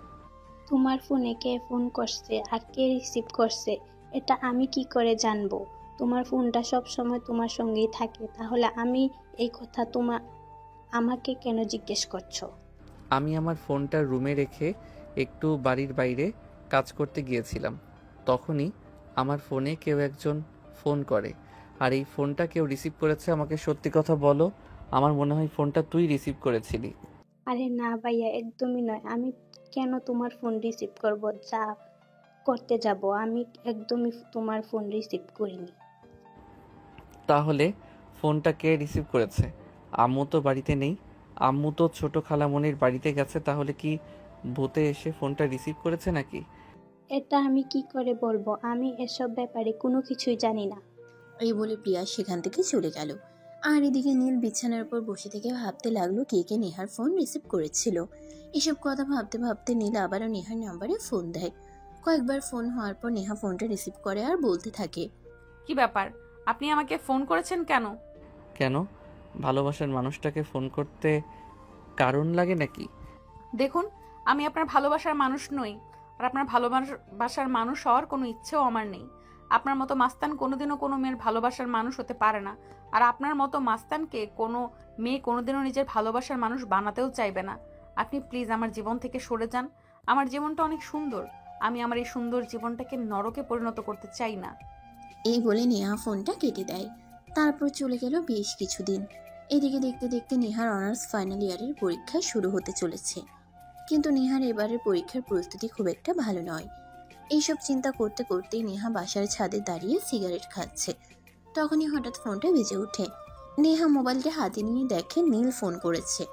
তোমার ফোনে কে ফোন করছে আর কে রিসিভ করছে এটা আমি কি করে জানবো? তোমার ফোনটা সব সময় তোমার সঙ্গেই থাকে, তাহলে আমি এই কথা আমাকে কেন জিজ্ঞেস করছো? আমি আমার ফোনটা রুমে রেখে একটু বাড়ির বাইরে কাজ করতে গিয়েছিলাম। তখনই আমার ফোনে কেউ একজন ফোন করে, আর এই ফোনটা কেউ রিসিভ করেছে। আমাকে সত্যি কথা বলো, আমার মনে হয় ফোনটা তুই রিসিভ করেছিলি। আরে না ভাইয়া, একদমই নয়। আমি কেন তোমার ফোন রিসিভ করব? যা করতে যাব, আমি একদমই তোমার ফোন রিসিভ করিনি। তাহলে ফোনটা কে রিসিভ করেছে? আম্মু তো বাড়িতে নেই, আম্মু তো ছোট খালামণির বাড়িতে গেছে। তাহলে কি ভূতে এসে ফোনটা রিসিভ করেছে নাকি? এটা আমি কি করে বলবো? আমি এসব ব্যাপারে কোনো কিছুই জানি না। এই বলে প্রিয়া সেখান থেকে চলে গেল। আর এদিকে নীল বিছানার উপর বসে থেকে ভাবতে লাগলো কে কে নেহার ফোন রিসিভ করেছিল। এসব কথা ভাবতে ভাবতে নীল আবারও নেহার নাম্বারে ফোন দেয়। কয়েকবার ফোন হওয়ার পর নেহা ফোনটা রিসিভ করে আর বলতে থাকে, কি ব্যাপার, আপনি আমাকে ফোন করেছেন কেন? কেন, ভালোবাসার মানুষটাকে ফোন করতে কারণ লাগে নাকি? দেখুন, আমি আপনার ভালোবাসার মানুষ নই, আর আপনার ভালোবাসার মানুষ হওয়ার কোনো ইচ্ছেও আমার নেই। আপনার মতো মাস্তান কোনোদিনও কোনো মেয়ের ভালোবাসার মানুষ হতে পারে না, আর আপনার মতো মাস্তানকে কোনো মেয়ে কোনোদিনও নিজের ভালোবাসার মানুষ বানাতেও চাইবে না। আপনি প্লিজ আমার জীবন থেকে সরে যান। আমার জীবনটা অনেক সুন্দর, আমি আমার এই সুন্দর জীবনটাকে নরকে পরিণত করতে চাই না। এই বলে নেহা ফোনটা কেটে দেয়। তারপর চলে গেল বেশ কিছুদিন। এদিকে দেখতে দেখতে নেহার অনার্স ফাইনাল ইয়ারের পরীক্ষা শুরু হতে চলেছে। কিন্তু নেহার এবারের পরীক্ষার প্রস্তুতি খুব একটা ভালো নয়। এইসব চিন্তা করতে করতেই নেহা বাসার ছাদে দাঁড়িয়ে সিগারেট খাচ্ছে। তখনই হঠাৎ ফোনটা বেজে ওঠে। নেহা মোবাইলটা হাতে নিয়ে দেখে নীল ফোন করেছে।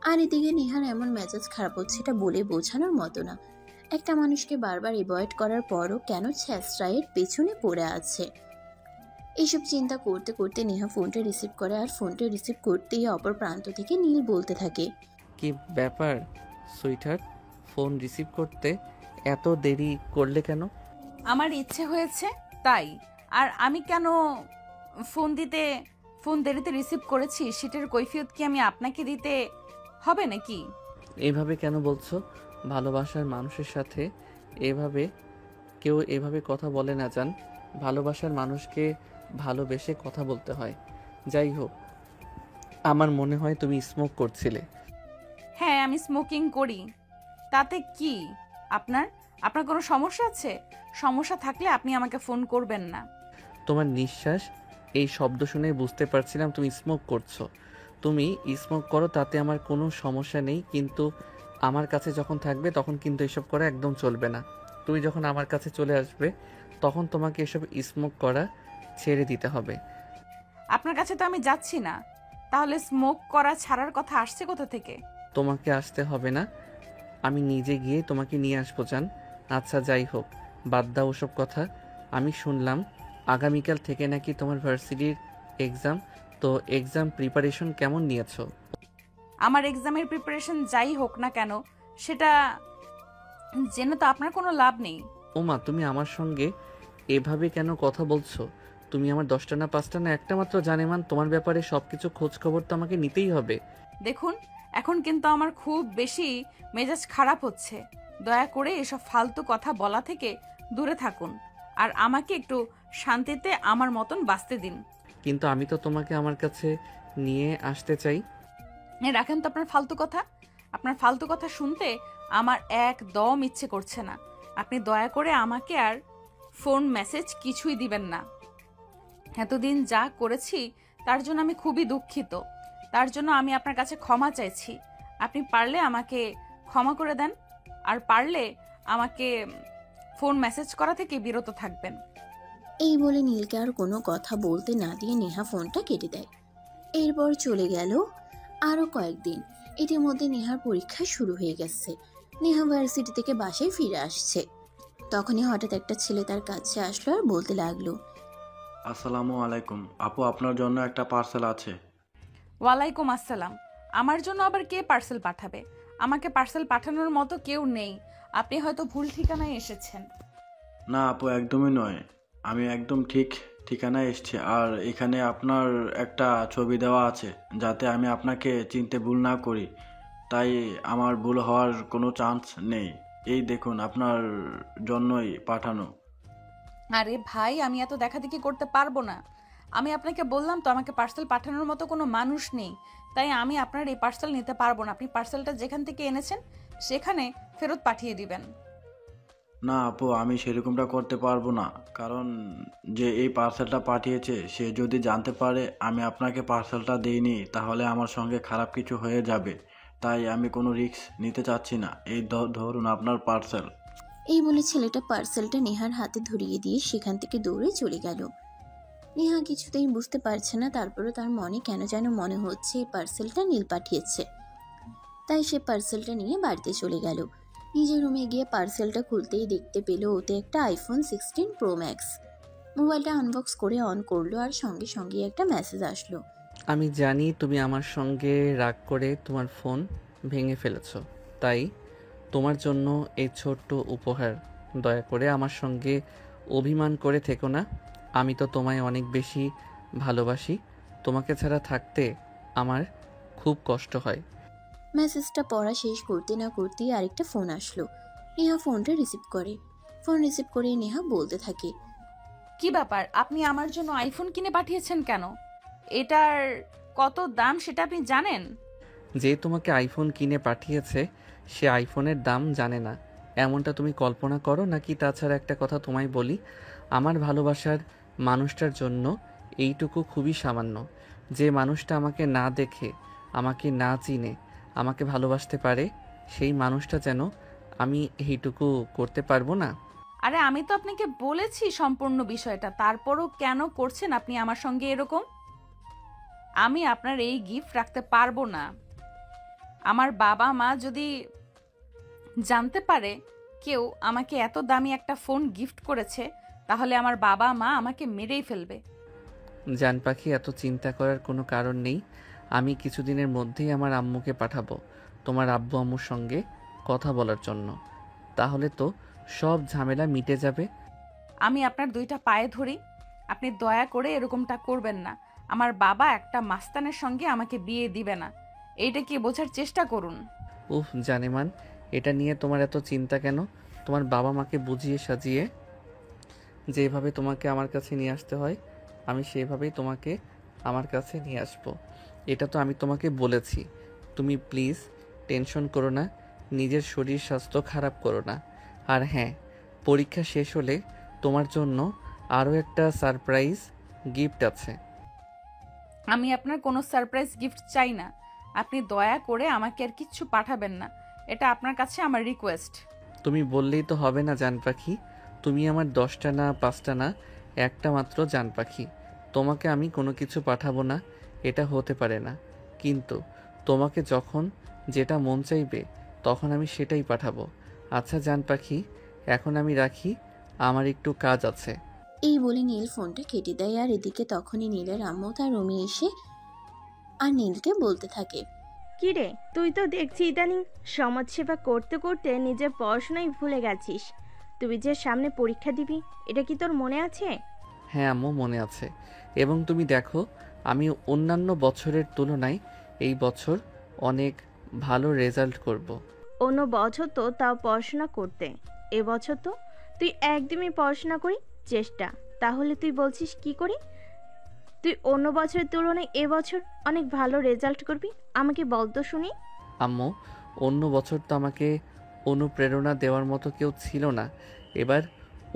আর এদিকে নেহার এমন মেজাজ খারাপ হচ্ছে, এটা বলে বোঝানোর মতো না। একটা মানুষকে বারবার অ্যাভয়েড করার পরও কেন ছ্যাঁচড়াইয়ের পেছনে পড়ে আছে। এইসব চিন্তা করতে করতে নেহা ফোনটা রিসিভ করে, আর ফোনটা রিসিভ করতেই অপর প্রান্ত থেকে নীল বলতে থাকে, কি ব্যাপার সুইটহার্ট, ফোন রিসিভ করতে এত দেরি করলে কেন? আমার ইচ্ছে হয়েছে তাই। আর আমি কেন ফোন দেরিতে রিসিভ করেছি সেটার কৈফিয়ত কি আমি আপনাকে দিতে হবে নাকি? এভাবে কেন বলছো? ভালোবাসার মানুষের সাথে কেউ এভাবে কথা বলে না জান। ভালোবাসার মানুষকে ভালোবেসে কথা বলতে হয়। যাই হোক, আমার মনে হয় তুমি স্মোক করছিলে। হ্যাঁ, আমি স্মোকিং করি, তাতে কি? আপনার কোনো সমস্যা আছে? সমস্যা থাকলে আপনি আমাকে ফোন করবেন না। তোমার নিঃশ্বাস এই শব্দ শুনে বুঝতে পারছিলাম তুমি স্মোক করছো। তুমি স্মোক করো, তাতে আমার কোনো সমস্যা নেই, কিন্তু আমার কাছে যখন থাকবে তখন কিন্তু এসব করা একদম চলবে না। তুমি যখন আমার কাছে চলে আসবে তখন তোমাকে এসব স্মোক করা ছেড়ে দিতে হবে। আপনার কাছে তো আমি যাচ্ছি না, তাহলে স্মোক করা ছাড়ার কথা আসছে কোথা থেকে? তোমাকে আসতে হবে না, আমি নিজে গিয়ে তোমাকে নিয়ে আসবো জান। আচ্ছা যাই হোক, বাদ দাও ওসব কথা। আমি শুনলাম আগামীকাল থেকে নাকি তোমার ভার্সিটির এক্সাম, তো এক্সাম প্রিপারেশন কেমন নিয়েছো? আমার এক্সামের প্রিপারেশন যাই হোক না কেন, সেটা জেনে তো আপনার কোনো লাভ নেই। ওমা, তুমি আমার সঙ্গে এভাবে কেন কথা বলছো? তুমি আমার 10টা না 5টা না একটা মাত্র জানেমান, তোমার ব্যাপারে সবকিছু খোঁজ খবর তো আমাকে নিতেই হবে। দেখুন, এখন কিন্তু আমার খুব বেশি মেজাজ খারাপ হচ্ছে। দয়া করে এসব ফালতু কথা বলা থেকে দূরে থাকুন, আর আমাকে একটু শান্তিতে আমার মতন বাঁচতে দিন। কিন্তু আমি তো তোমাকে আমার কাছে নিয়ে আসতে চাই। রাখেন তো আপনার ফালতু কথা। আপনার ফালতু কথা শুনতে আমার একদম ইচ্ছে করছে না। আপনি দয়া করে আমাকে আর ফোন মেসেজ কিছুই দিবেন না। এতদিন যা করেছি তার জন্য আমি খুবই দুঃখিত। তার জন্য আমি আপনার কাছে ক্ষমা চাইছি। আপনি পারলে আমাকে ক্ষমা করে দেন, আর পারলে আমাকে ফোন মেসেজ করা থেকে বিরত থাকবেন। এই বলে নীলকে আর কোনো কথা বলতে না দিয়ে নেহা ফোনটা কেটে দেয়। এরপর চলে গেল আরও কয়েকদিন। ইতিমধ্যে নেহার পরীক্ষা শুরু হয়ে গেছে। নেহা ভার্সিটি থেকে বাসায় ফিরে আসছে। তখনই হঠাৎ একটা ছেলে তার কাছে আসলো আর বলতে লাগলো, আসসালামু আলাইকুম আপু, আপনার জন্য একটা পার্সেল আছে। ওয়ালাইকুম আসসালাম। আমার জন্য আবার কে পার্সেল পাঠাবে? আমাকে পার্সেল পাঠানোর মতো কেউ নেই। আপনি হয়তো ভুল ঠিকানায় এসেছেন। না আপু, একদমই নয়, আমি একদম ঠিক ঠিকানায় এসেছি। আর এখানে আপনার একটা ছবি দেওয়া আছে, যাতে আমি আপনাকে চিনতে ভুল না করি। তাই আমার ভুল হওয়ার কোনো চান্স নেই। এই দেখুন, আপনার জন্যই পাঠানো। আরে ভাই, আমি এত দেখাদেখি করতে পারবো না। আমি আপনাকে বললাম তো আমাকে পার্সেল পাঠানোর মতো কোনো মানুষ নেই, তাই আমি আপনার এই পার্সেল নিতে পারবো না। আপনি পার্সেলটা যেখান থেকে এনেছেন সেখানে ফেরত পাঠিয়ে দিবেন। না আপু, আমি সেরকমটা করতে পারবো না, কারণ যে এই পার্সেলটা পাঠিয়েছে সে যদি জানতে পারে আমি আপনাকে পার্সেলটা দিইনি, তাহলে আমার সঙ্গে খারাপ কিছু হয়ে যাবে। তাই আমি কোনো রিস্ক নিতে চাচ্ছি না। এই ধরুন আপনার পার্সেল। এই বলে ছেলেটা পার্সেলটা নেহার হাতে ধরিয়ে দিয়ে সেখান থেকে দৌড়ে চলে গেল। নেহা কিছুতেই বুঝতে পারছে না, তারপরও তার মনে কেন যেন মনে হচ্ছে এই পার্সেলটা নীল পাঠিয়েছে। তাই সে পার্সেলটা নিয়ে বাড়িতে চলে গেল। নিজের রুমে গিয়ে পার্সেলটা খুলতেই দেখতে পেল ওতে একটা আইফোন 16 প্রো ম্যাক্স। মোবাইলটা আনবক্স করে অন করলো, আর সঙ্গে সঙ্গে একটা মেসেজ আসলো। আমি জানি তুমি আমার সঙ্গে রাগ করে তোমার ফোন ভেঙে ফেলেছো, তাই তোমার জন্য এই ছোট্ট উপহার। দয়া করে আমার সঙ্গে অভিমান করে থেকো না। আমি তো তোমায় অনেক বেশি ভালোবাসি। তোমাকে ছাড়া থাকতে আমার খুব কষ্ট হয়। মেসেজটা পড়া শেষ করতে না করতেই আরেকটা ফোন আসলো। নেহা ফোনটা রিসিভ করে। ফোন রিসিভ করে নেহা বলতে থাকে, কি ব্যাপার, আপনি আমার জন্য আইফোন কিনে পাঠিয়েছেন কেন? এটার কত দাম সেটা আপনি জানেন? যে তোমাকে আইফোন কিনে পাঠিয়েছে সে আইফোনের দাম জানে না, এমনটা তুমি কল্পনা করো নাকি? তাছাড়া একটা কথা তোমায় বলি, আমার ভালোবাসার মানুষটার জন্য এইটুকু খুবই সামান্য। যে মানুষটা আমাকে না দেখে, আমাকে না চিনে আমাকে ভালোবাসতে পারে, সেই মানুষটা যেন আমি এইটুকু করতে পারবো না? আরে আমি তো আপনাকে বলেছি সম্পূর্ণ বিষয়টা, তারপরও কেন করছেন আপনি আমার সঙ্গে এরকম? আমি আপনার এই গিফট রাখতে পারবো না। আমার বাবা মা যদি জানতে পারে কেউ আমাকে এত দামি একটা ফোন গিফট করেছে, তাহলে আমার বাবা মা আমাকে মেরেই ফেলবে। জান পাখি, এত চিন্তা করার কোনো কারণ নেই। আমি কিছুদিনের মধ্যেই আমার আম্মুকে পাঠাবো তোমার আব্বু আম্মুর সঙ্গে কথা বলার জন্য। তাহলে তো সব ঝামেলা মিটে যাবে। আমি আপনার দুইটা পায়ে ধরি, আপনি দয়া করে এরকমটা করবেন না। আমার বাবা একটা মাস্তানের সঙ্গে আমাকে বিয়ে দিবে না, এইটা কি বোঝার চেষ্টা করুন। উফ জানেমান, এটা নিয়ে তোমার এত চিন্তা কেন? তোমার বাবা মাকে বুঝিয়ে সাজিয়ে যেভাবে তোমাকে আমার কাছে নিয়ে আসতে হয়, আমি সেভাবেই তোমাকে আমার কাছে নিয়ে আসবো। এটা তো আমি তোমাকে বলেছি। তুমি প্লিজ টেনশন করো না, নিজের শরীর স্বাস্থ্য খারাপ করো না। আর হ্যাঁ, পরীক্ষা শেষ হলে তোমার জন্য আরও একটা সারপ্রাইজ গিফট আছে। আমি আপনার কোনো সারপ্রাইজ গিফট চাই না। আপনি দয়া করে আমাকে আর কিচ্ছু পাঠাবেন না, এটা আপনার কাছে আমার রিকোয়েস্ট। তুমি বললেই তো হবে না জান পাখি। তুমি আমার 10টা না 5টা না, একটা মাত্র জান পাখি। তোমাকে আমি কোনো কিছু পাঠাবো না, এটা হতে পারে না। কিন্তু তোমাকে যখন যেটা মন চাইবে তখন আমি সেটাই পাঠাবো। আচ্ছা জান পাখি, এখন আমি রাখি, আমার একটু কাজ আছে। এই বলে নীল ফোনটা কেটে দেয়। আর এদিকে তখনই নীলের আম্মু তার রুমে এসে আর নীলকে বলতে থাকে, কি রে, তুই তো দেখছি ইদানিং সমাজসেবা করতে করতে নিজের পড়াশোনাই ভুলে গেছিস। তুই যে সামনে পরীক্ষা দিবি, এটা কি তোর মনে আছে? হ্যাঁ আম্মু, মনে আছে। এবং তুমি দেখো, আমি অন্যান্য বছরের তুলনায় এই বছর অনেক ভালো রেজাল্ট করব। অন্য বছর তো তাও পড়াশোনা করতে, এবছর তো তুই একদমই পড়াশোনা করি চেষ্টা। তাহলে তুই বলছিস কি করি? তুই অন্য বছরের তুলনায় এবছর অনেক ভালো রেজাল্ট করবি, আমাকে বল তো শুনি। আম্মু, অন্য বছর তো আমাকে অনুপ্রেরণা দেওয়ার মতো কেউ ছিল না। এবার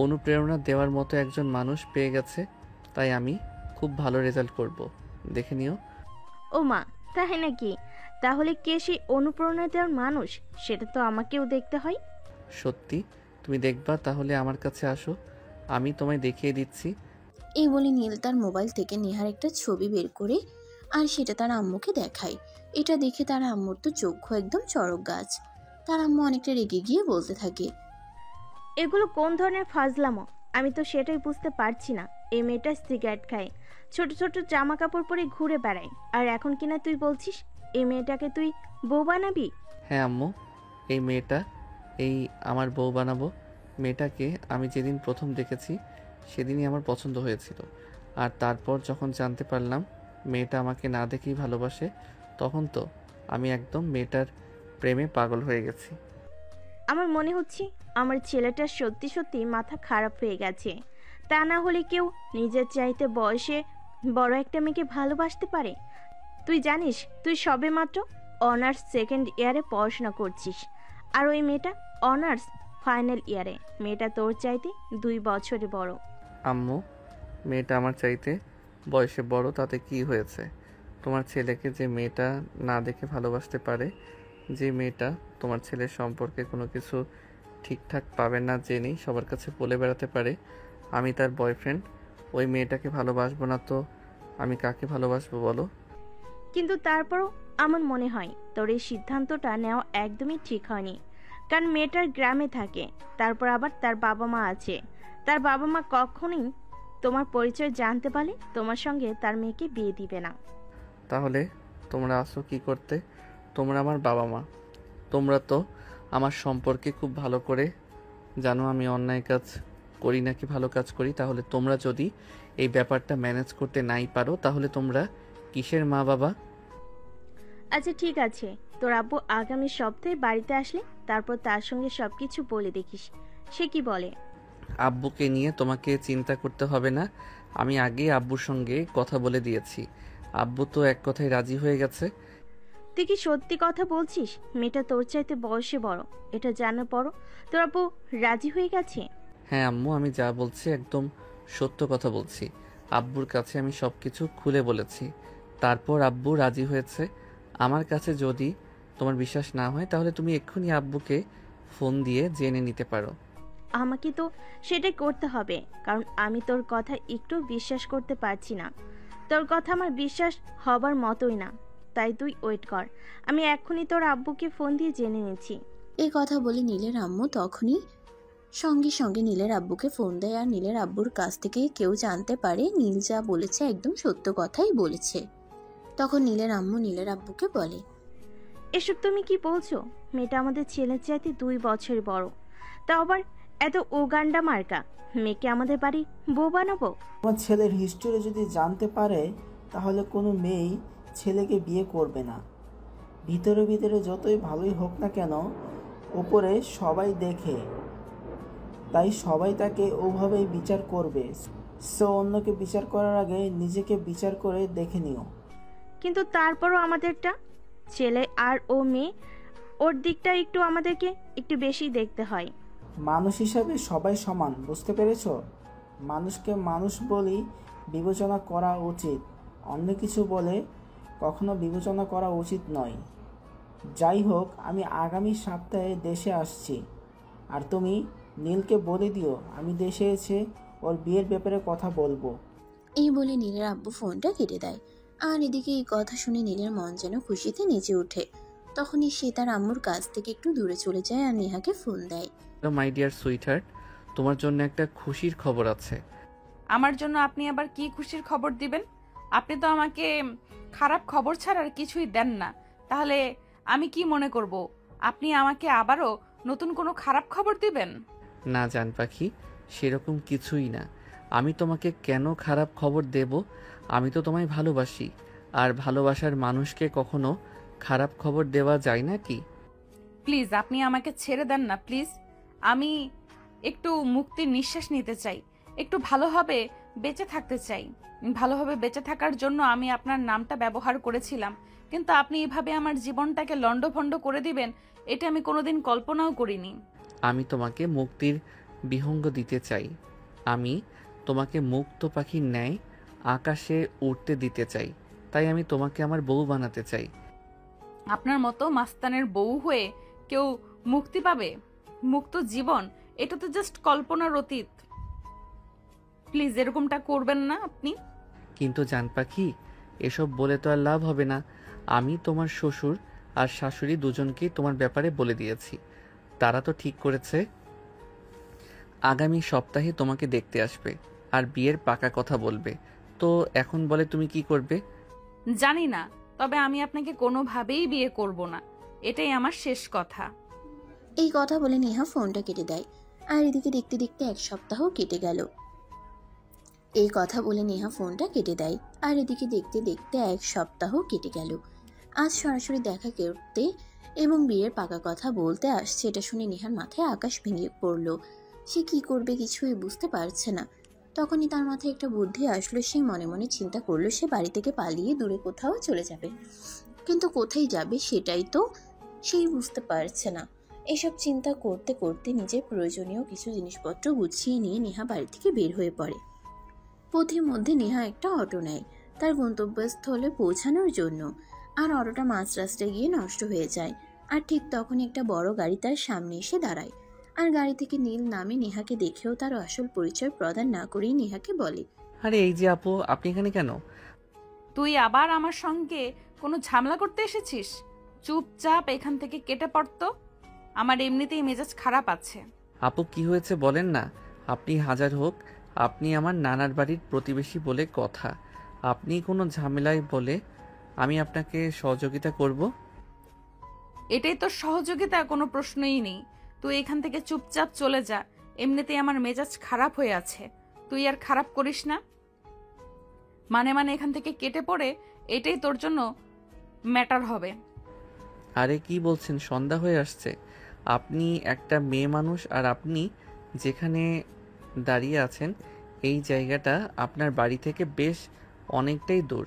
অনুপ্রেরণা দেওয়ার মতো একজন মানুষ পেয়ে গেছে, তাই আমি খুব ভালো রেজাল্ট করব, দেখে নিও। ও মা, তাই নাকি? তাহলে কে সেই অনুপ্রেরণা দেওয়ার মানুষ, সেটা তো আমাকেও দেখতে হয়। সত্যি? তুমি দেখবা? তাহলে আমার কাছে আসো, আমি তোমায় দেখিয়ে দিচ্ছি। এই বলে নীল তার মোবাইল থেকে নেহার একটা ছবি বের করে আর সেটা তার আম্মুকে দেখায়। এটা দেখে তার আম্মুর তো চক্ষু একদম চড়ক গাছ। তার আম্মু অনেকটা রেগে গিয়ে বলতে থাকে, এগুলো কোন ধরনের ফাজলামো? আমি তো সেটাই বুঝতে পারছি না। এই মেয়েটা সিগারেট খায়, ছোট ছোট জামা কাপড় পরে ঘুরে বেড়ায়, আর এখন কিনা তুই বলছিস এই মেয়েটাকে তুই বউ বানাবি? হ্যাঁ আম্মু, এই মেয়েটা এই আমার বউ বানাবো। মেয়েটাকে আমি যেদিন প্রথম দেখেছি সেদিনই আমার পছন্দ হয়েছিল। আর তারপর যখন জানতে পারলাম মেয়েটা আমাকে না দেখেই ভালোবাসে, তখন তো আমি একদম মেয়েটার প্রেমে পাগল হয়ে গেছি। আমার মনে হচ্ছে আমার ছেলেটা সত্যি সত্যি মাথা খারাপ হয়ে গেছে। তা না হলে কেউ নিজের চাইতে বয়সে বড় একটা মেয়েকে ভালোবাসতে পারে? তুই জানিস তুই সবে মাত্র অনার্স সেকেন্ড ইয়ারে পড়াশোনা করছিস, আর ওই মেয়েটা অনার্স ফাইনাল ইয়ারে। মেয়েটা তোর চাইতে 2 বছরে বড়। আম্মু, মেয়েটা আমার চাইতে বয়সে বড়, তাতে কি হয়েছে? তোমার ছেলেকে যে মেয়েটা না দেখে ভালোবাসতে পারে, যে মেয়েটা তোমার ছেলের সম্পর্কে কোনো কিছু ঠিকঠাক পাবে না জেনেই সবার কাছে বলে বেড়াতে পারে আমি তার বয়ফ্রেন্ড, ওই মেয়েটাকে ভালোবাসবো না তো আমি কাকে ভালোবাসবো বলো? কিন্তু তারপরও আমার মনে হয় তোর এই সিদ্ধান্তটা নেওয়া একদমই ঠিক হয়নি। কারণ মেয়েটার গ্রামে থাকে, তারপর আবার তার বাবা মা আছে। তার বাবা মা কখনোই তোমার পরিচয় জানতে পারলে তোমার সঙ্গে তার মেয়েকে বিয়ে দিবে না। তাহলে তোমরা আসো কি করতে? তোমরা আমার বাবা মা, তোমরা তো আমার সম্পর্কে খুব ভালো করে জানো আমি অন্যায় কাজ করি নাকি ভালো কাজ করি। তাহলে তোমরা যদি এই ব্যাপারটা ম্যানেজ করতে নাই পারো, তাহলে তোমরা কিসের মা বাবা? আচ্ছা ঠিক আছে, তোর আব্বু আগামী সপ্তাহে বাড়িতে আসলে তারপর তার সঙ্গে সবকিছু বলে দেখিস সে কি বলে। আব্বুকে নিয়ে তোমাকে চিন্তা করতে হবে না, আমি আগেই আব্বুর সঙ্গে কথা বলে দিয়েছি। আব্বু তো এক কথায় রাজি হয়ে গেছে। তুই কি সত্যি কথা বলছিস? মেয়েটা তোর চাইতে বয়সে বড়, এটা জানার পরও তোর আপু রাজি হয়ে গেছে? হ্যাঁ আম্মু, আমি যা বলছি একদম সত্য কথা বলছি। আব্বুর কাছে আমি সব কিছু খুলে বলেছি, তারপর আব্বু রাজি হয়েছে। আমার কাছে যদি তোমার বিশ্বাস না হয় তাহলে তুমি এক্ষুনি আব্বুকে ফোন দিয়ে জেনে নিতে পারো। আমাকে তো সেটাই করতে হবে, কারণ আমি তোর কথা একটু বিশ্বাস করতে পারছি না। তোর কথা আমার বিশ্বাস হবার মতোই না। তাই তুই ওয়েট কর, আমি এক্ষুনি তোর আব্বুকে ফোন দিয়ে জেনে নিচ্ছি। এই কথা বলে নীলের আম্মু তখনই সঙ্গে সঙ্গে নীলের আব্বুকে ফোন দেয়। আর নীলের আব্বুর কাছ থেকে কেউ জানতে পারে নীল যা বলেছে একদম সত্য কথাই বলেছে। তখন নীলের আম্মু নীলের আব্বুকে বলে, এসব তুমি কি বলছো? মেয়েটা আমাদের ছেলের চাইতে 2 বছর বড়, তাও আবার এত ওগান্ডা মার্কা। মেয়েকে আমাদের বাড়ি বউ বানাবো? আমার ছেলের হিস্টোরি যদি জানতে পারে তাহলে কোনো মেয়েই ছেলেকে বিয়ে করবে না। ভিতরে ভিতরে যতই ভালোই হোক না কেন, ওপরে সবাই দেখে, তাই সবাই তাকে ওভাবেই বিচার করবে। সো অন্যকে বিচার করার আগে নিজেকে বিচার করে দেখে নিও। কিন্তু তারপরও আমাদেরটা ছেলে আর ও মেয়ে, ওর দিকটা একটু আমাদেরকে একটু বেশি দেখতে হয়। মানুষ হিসাবে সবাই সমান, বুঝতে পেরেছো? মানুষকে মানুষ বলেই বিবেচনা করা উচিত, অন্য কিছু বলে কখনো বিবেচনা করা উচিত নয়। যাই হোক, আমি আগামী সপ্তাহে দেশে আসছি, আর তুমি নীলকে বলে দিও আমি দেশে এসে ওর বিয়ের ব্যাপারে কথা বলবো। এই বলে নীলের আব্বু ফোনটা কেটে দেয়। আর এদিকে এই কথা শুনে নীলের মন যেন খুশিতে নেচে ওঠে। তখনই সে তার আম্মুর কাছ থেকে একটু দূরে চলে যায় আর নেহাকে ফোন দেয়। মাই ডিয়ার সুইটহার্ট, তোমার জন্য একটা খুশির খবর আছে। আমার জন্য আপনি আবার কি খুশির খবর দিবেন? আপনি তো আমাকে খারাপ খবর ছাড়া আর কিছুই দেন না। তাহলে আমি কি মনে করব আপনি আমাকে আবারও নতুন কোনো খারাপ খবর দিবেন? না জান পাখি, সেরকম কিছুই না। আমি তোমাকে কেন খারাপ খবর দেব? আমি তো তোমায় ভালোবাসি, আর ভালোবাসার মানুষকে কখনো খারাপ খবর দেওয়া যায় না কি? প্লিজ আপনি আমাকে ছেড়ে দেন না প্লিজ। আমি একটু মুক্তির নিঃশ্বাস নিতে চাই, একটু ভালোভাবে বেঁচে থাকতে চাই। ভালোভাবে বেঁচে থাকার জন্য আমি আপনার নামটা ব্যবহার করেছিলাম, কিন্তু আপনি এভাবে আমার জীবনটাকে লণ্ডভণ্ড করে দিবেন এটা আমি কোনোদিন কল্পনাও করিনি। আমি তোমাকে মুক্তির বিহঙ্গ দিতে চাই। আমি তোমাকে মুক্ত পাখির ন্যায় আকাশে উড়তে দিতে চাই। তাই আমি তোমাকে আমার বউ বানাতে চাই। আপনার মতো মাস্তানের বউ হয়ে কেউ মুক্তি পাবে? মুক্ত জীবন এটা তো জাস্ট কল্পনার অতীত। প্লিজ এরকমটা করবেন না আপনি। কিন্তু জান পাখি, এসব বলে তো আর লাভ হবে না। আমি তোমার শ্বশুর আর শাশুড়ি দুজনকেই তোমার ব্যাপারে বলে দিয়েছি। তারা তো ঠিক করেছে আগামী সপ্তাহে তোমাকে দেখতে আসবে আর বিয়ের পাকা কথা বলবে। তো এখন বলে তুমি কি করবে? জানি না, তবে আমি আপনাকে কোনোভাবেই বিয়ে করব না, এটাই আমার শেষ কথা। এই কথা বলে নেহা ফোনটা কেটে দেয়। আর এদিকে দেখতে দেখতে 1 সপ্তাহ কেটে গেল। এই কথা বলে নেহা ফোনটা কেটে দেয়। আর এদিকে দেখতে দেখতে 1 সপ্তাহ কেটে গেল। আজ সরাসরি দেখা করতে এবং বিয়ের পাকা কথা বলতে আসছে, এটা শুনে নেহার মাথায় আকাশ ভেঙে পড়ল। সে কি করবে কিছুই বুঝতে পারছে না। তখনই তার মাথায় একটা বুদ্ধি আসলো। সে মনে মনে চিন্তা করলো সে বাড়ি থেকে পালিয়ে দূরে কোথাও চলে যাবে, কিন্তু কোথায় যাবে সেটাই তো সেই বুঝতে পারছে না। এসব চিন্তা করতে করতে নিজের প্রয়োজনীয় কিছু জিনিসপত্র গুছিয়ে নিয়ে নেহা বাড়ি থেকে বের হয়ে পড়ে। পথের মধ্যে নেহা একটা অটো নেয় তার গন্তব্যস্থলে পৌঁছানোর জন্য। আর অটোটা মাঝ রাস্তায় গিয়ে নষ্ট হয়ে যায়। আর ঠিক তখন একটা বড় গাড়ি তার সামনে এসে দাঁড়ায়। আর গাড়ি থেকে নীল নামে নেহাকে দেখেও তার আসল পরিচয় প্রদান না করেই নেহাকে বলে, আরে এই যে আপু, আপনি এখানে কেন? তুই আবার আমার সঙ্গে কোনো ঝামেলা করতে এসেছিস? চুপচাপ এখান থেকে কেটে পড়তো। আমার এমনিতেই মেজাজ খারাপ আছে। আপু কি হয়েছে বলেন না। আপনি হাজার হোক আপনি আমার নানার বাড়ির প্রতিবেশী বলে কথা। আপনি কোনো ঝামেলায় বলে আমি আপনাকে সহযোগিতা করব? এটাই তো সহযোগিতা, কোনো প্রশ্নই নেই। তুই এখান থেকে চুপচাপ চলে যা, এমনিতেই আমার মেজাজ খারাপ হয়ে আছে। তুই আর খারাপ করিস না। মানে এখান থেকে কেটে পড়ে, এটাই তোর জন্য ম্যাটার হবে। আরে কি বলছেন, সন্ধ্যা হয়ে আসছে। আপনি একটা মেয়ে মানুষ, আর আপনি যেখানে দাঁড়িয়ে আছেন এই জায়গাটা আপনার বাড়ি থেকে বেশ অনেকটাই দূর।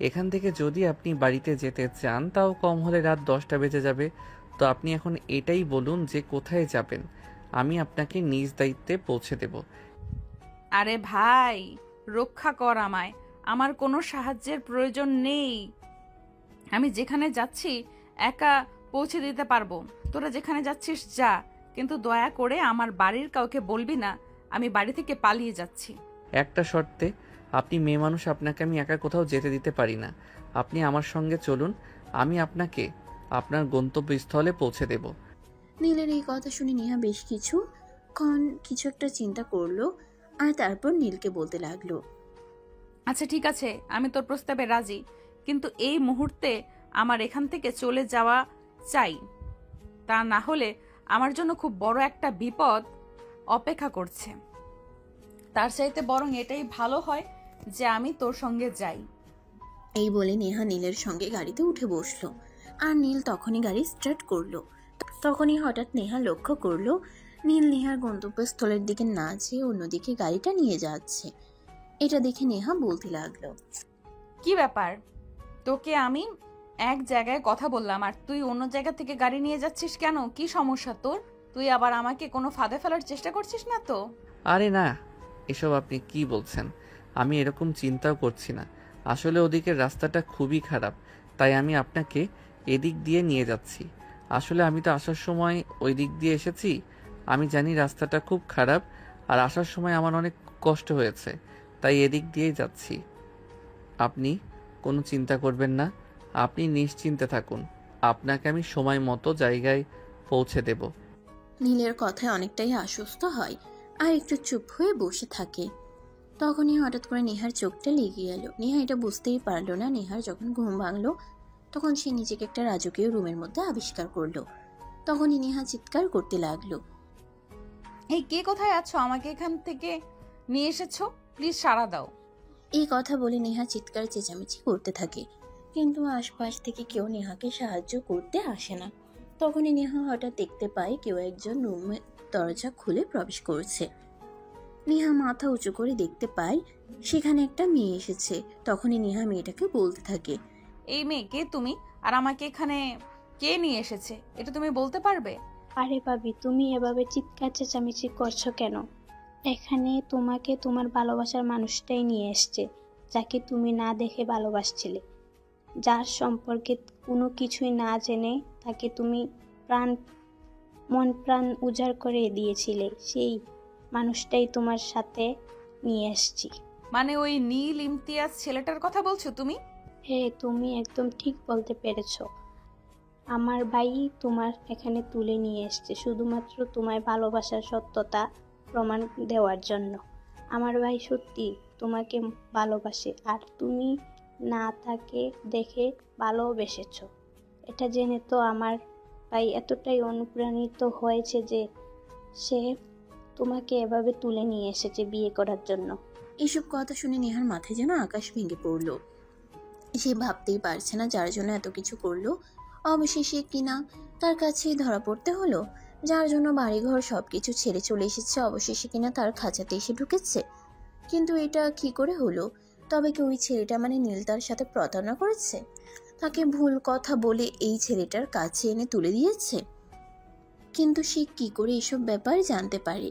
এখান থেকে যদি আপনি বাড়িতে যেতে চান তাও কম হলে রাত 10টা বেজে যাবে। তো আপনি এখন এটাই বলুন যে কোথায় যাবেন, আমি আপনাকে নিজ দায়িত্বে পৌঁছে দেব। আরে ভাই, রক্ষা কর আমায়, আমার কোনো সাহায্যের প্রয়োজন নেই। আমি যেখানে যাচ্ছি একা পৌঁছে দিতে পারবো। তোরা যেখানে যাচ্ছিস যা, কিন্তু দয়া করে আমার বাড়ির কাউকে বলবি না আমি বাড়ি থেকে পালিয়ে যাচ্ছি। একটা শর্তে, আপনি মেয়ে মানুষ, আপনাকে আমি একা কোথাও যেতে দিতে পারি না। আপনি আমার সঙ্গে চলুন, আমি আপনাকে আপনার গন্তব্যস্থলে পৌঁছে দেব। নীলের এই কথা শুনে নেহা বেশ কিছুক্ষণ কিছু একটা চিন্তা করলো, আর তারপর নীলকে বলতে লাগলো, আচ্ছা ঠিক আছে, আমি তোর প্রস্তাবে রাজি, কিন্তু এই মুহূর্তে আমার এখান থেকে চলে যাওয়া চাই। তা না হলে আমার জন্য খুব বড় একটা বিপদ অপেক্ষা করছে। তার চাইতে বরং এটাই ভালো হয় যে আমি তোর সঙ্গে যাই। এই বলে নেহা নীলের সঙ্গে গাড়িতে উঠে বসলো, আর নীল তখনই গাড়ি স্টার্ট করলো। তখনই হঠাৎ নেহা লক্ষ্য করলো নীল নেহার গন্তব্যস্থলের দিকে না যেয়ে অন্যদিকে গাড়িটা নিয়ে যাচ্ছে। এটা দেখে নেহা বলতে লাগলো, কি ব্যাপার, তোকে আমি এক জায়গায় কথা বললাম আর তুই অন্য জায়গা থেকে গাড়ি নিয়ে যাচ্ছিস কেন? কি সমস্যা তোর? তুই আবার আমাকে কোনো ফাঁদে ফেলার চেষ্টা করছিস না তো? আরে না, এসব আপনি কি বলছেন? আমি এরকম চিন্তাও করছি না। আসলে ওদিকের রাস্তাটা খুবই খারাপ, তাই আমি আপনাকে এদিক দিয়ে নিয়ে যাচ্ছি। আসলে আমি তো আসার সময় ওই দিক দিয়ে এসেছি। আমি জানি রাস্তাটা খুব খারাপ, আর আসার সময় আমার অনেক কষ্ট হয়েছে, তাই এদিক দিয়েই যাচ্ছি। আপনি কোনো চিন্তা করবেন না, আপনি নিশ্চিন্তে থাকুন, আপনাকে আমি সময় মতো জায়গায় পৌঁছে দেব। নীলের কথায় অনেকটাই আশ্বস্ত হয় আর একটু চুপ হয়ে বসে থাকে। তখনই হঠাৎ করে নেহার চোখটা লেগে গেল। নেহা এটা বুঝতেই পারলো না নেহার যখন ঘুম ভাঙলো তখন সে নিজেকে একটা রাজকীয় রুমের মধ্যে আবিষ্কার করলো। তখনই নেহা চিৎকার করতে লাগলো, এই কে কোথায় আছো? আমাকে এখান থেকে নিয়ে এসেছো, প্লিজ সাড়া দাও। এই কথা বলে নেহা চিৎকার চেঁচামেচি করতে থাকে, কিন্তু আশপাশ থেকে কেউ নেহাকে সাহায্য করতে আসে না। তখনই নেহা হঠাৎ দেখতে পায় কেউ একজন রুমের দরজা খুলে প্রবেশ করছে। নেহা মাথা উঁচু করে দেখতে পায় সেখানে একটা মেয়ে এসেছে। তখনই নেহা মেয়েটাকে বলতে থাকে, এই মেয়ে কে তুমি, আর আমাকে এখানে কে নিয়ে এসেছে এটা তুমি বলতে পারবে? আরে ভাবি, তুমি এভাবে চিৎকার চেঁচামেচি করছো কেন? এখানে তোমাকে তোমার ভালোবাসার মানুষটাই নিয়ে এসছে, যাকে তুমি না দেখে ভালোবাসছিলে, যার সম্পর্কে কোনো কিছুই না জেনে তাকে তুমি মন প্রাণ উজাড় করে দিয়েছিলে, সেই মানুষটাই তোমার সাথে নিয়ে এসছি। মানে ওই নীল ইমতিয়াজ ছেলেটার কথা বলছো তুমি? হ্যাঁ, তুমি একদম ঠিক বলতে পেরেছো। আমার ভাই তোমার এখানে তুলে নিয়ে এসছে শুধুমাত্র তোমায় ভালোবাসার সত্যতা প্রমাণ দেওয়ার জন্য। আমার ভাই সত্যি তোমাকে ভালোবাসে, আর তুমি না তাকে দেখে ভালোবেসেছো। এটা জেনে তো আমার ভাই এতটাই অনুপ্রাণিত হয়েছে যে সে তোমাকে এভাবে তুলে নিয়ে এসেছে বিয়ে করার জন্য। এইসব কথা শুনে নেহার মাথায় যেন আকাশ ভেঙে পড়লো। সে ভাবতেই পারছে না যার জন্য এত কিছু করলো অবশেষে কিনা তার কাছেই ধরা পড়তে হলো। যার জন্য বাড়িঘর সবকিছু ছেড়ে চলে এসেছে অবশেষে কিনা তার খাঁচাতে এসে ঢুকেছে। কিন্তু এটা কি করে হলো? তবে কি ওই ছেলেটা মানে নীল তার সাথে প্রতারণা করেছে? তাকে ভুল কথা বলে এই ছেলেটার কাছে এনে তুলে দিয়েছে? কিন্তু সে কি করে এসব ব্যাপার জানতে পারে?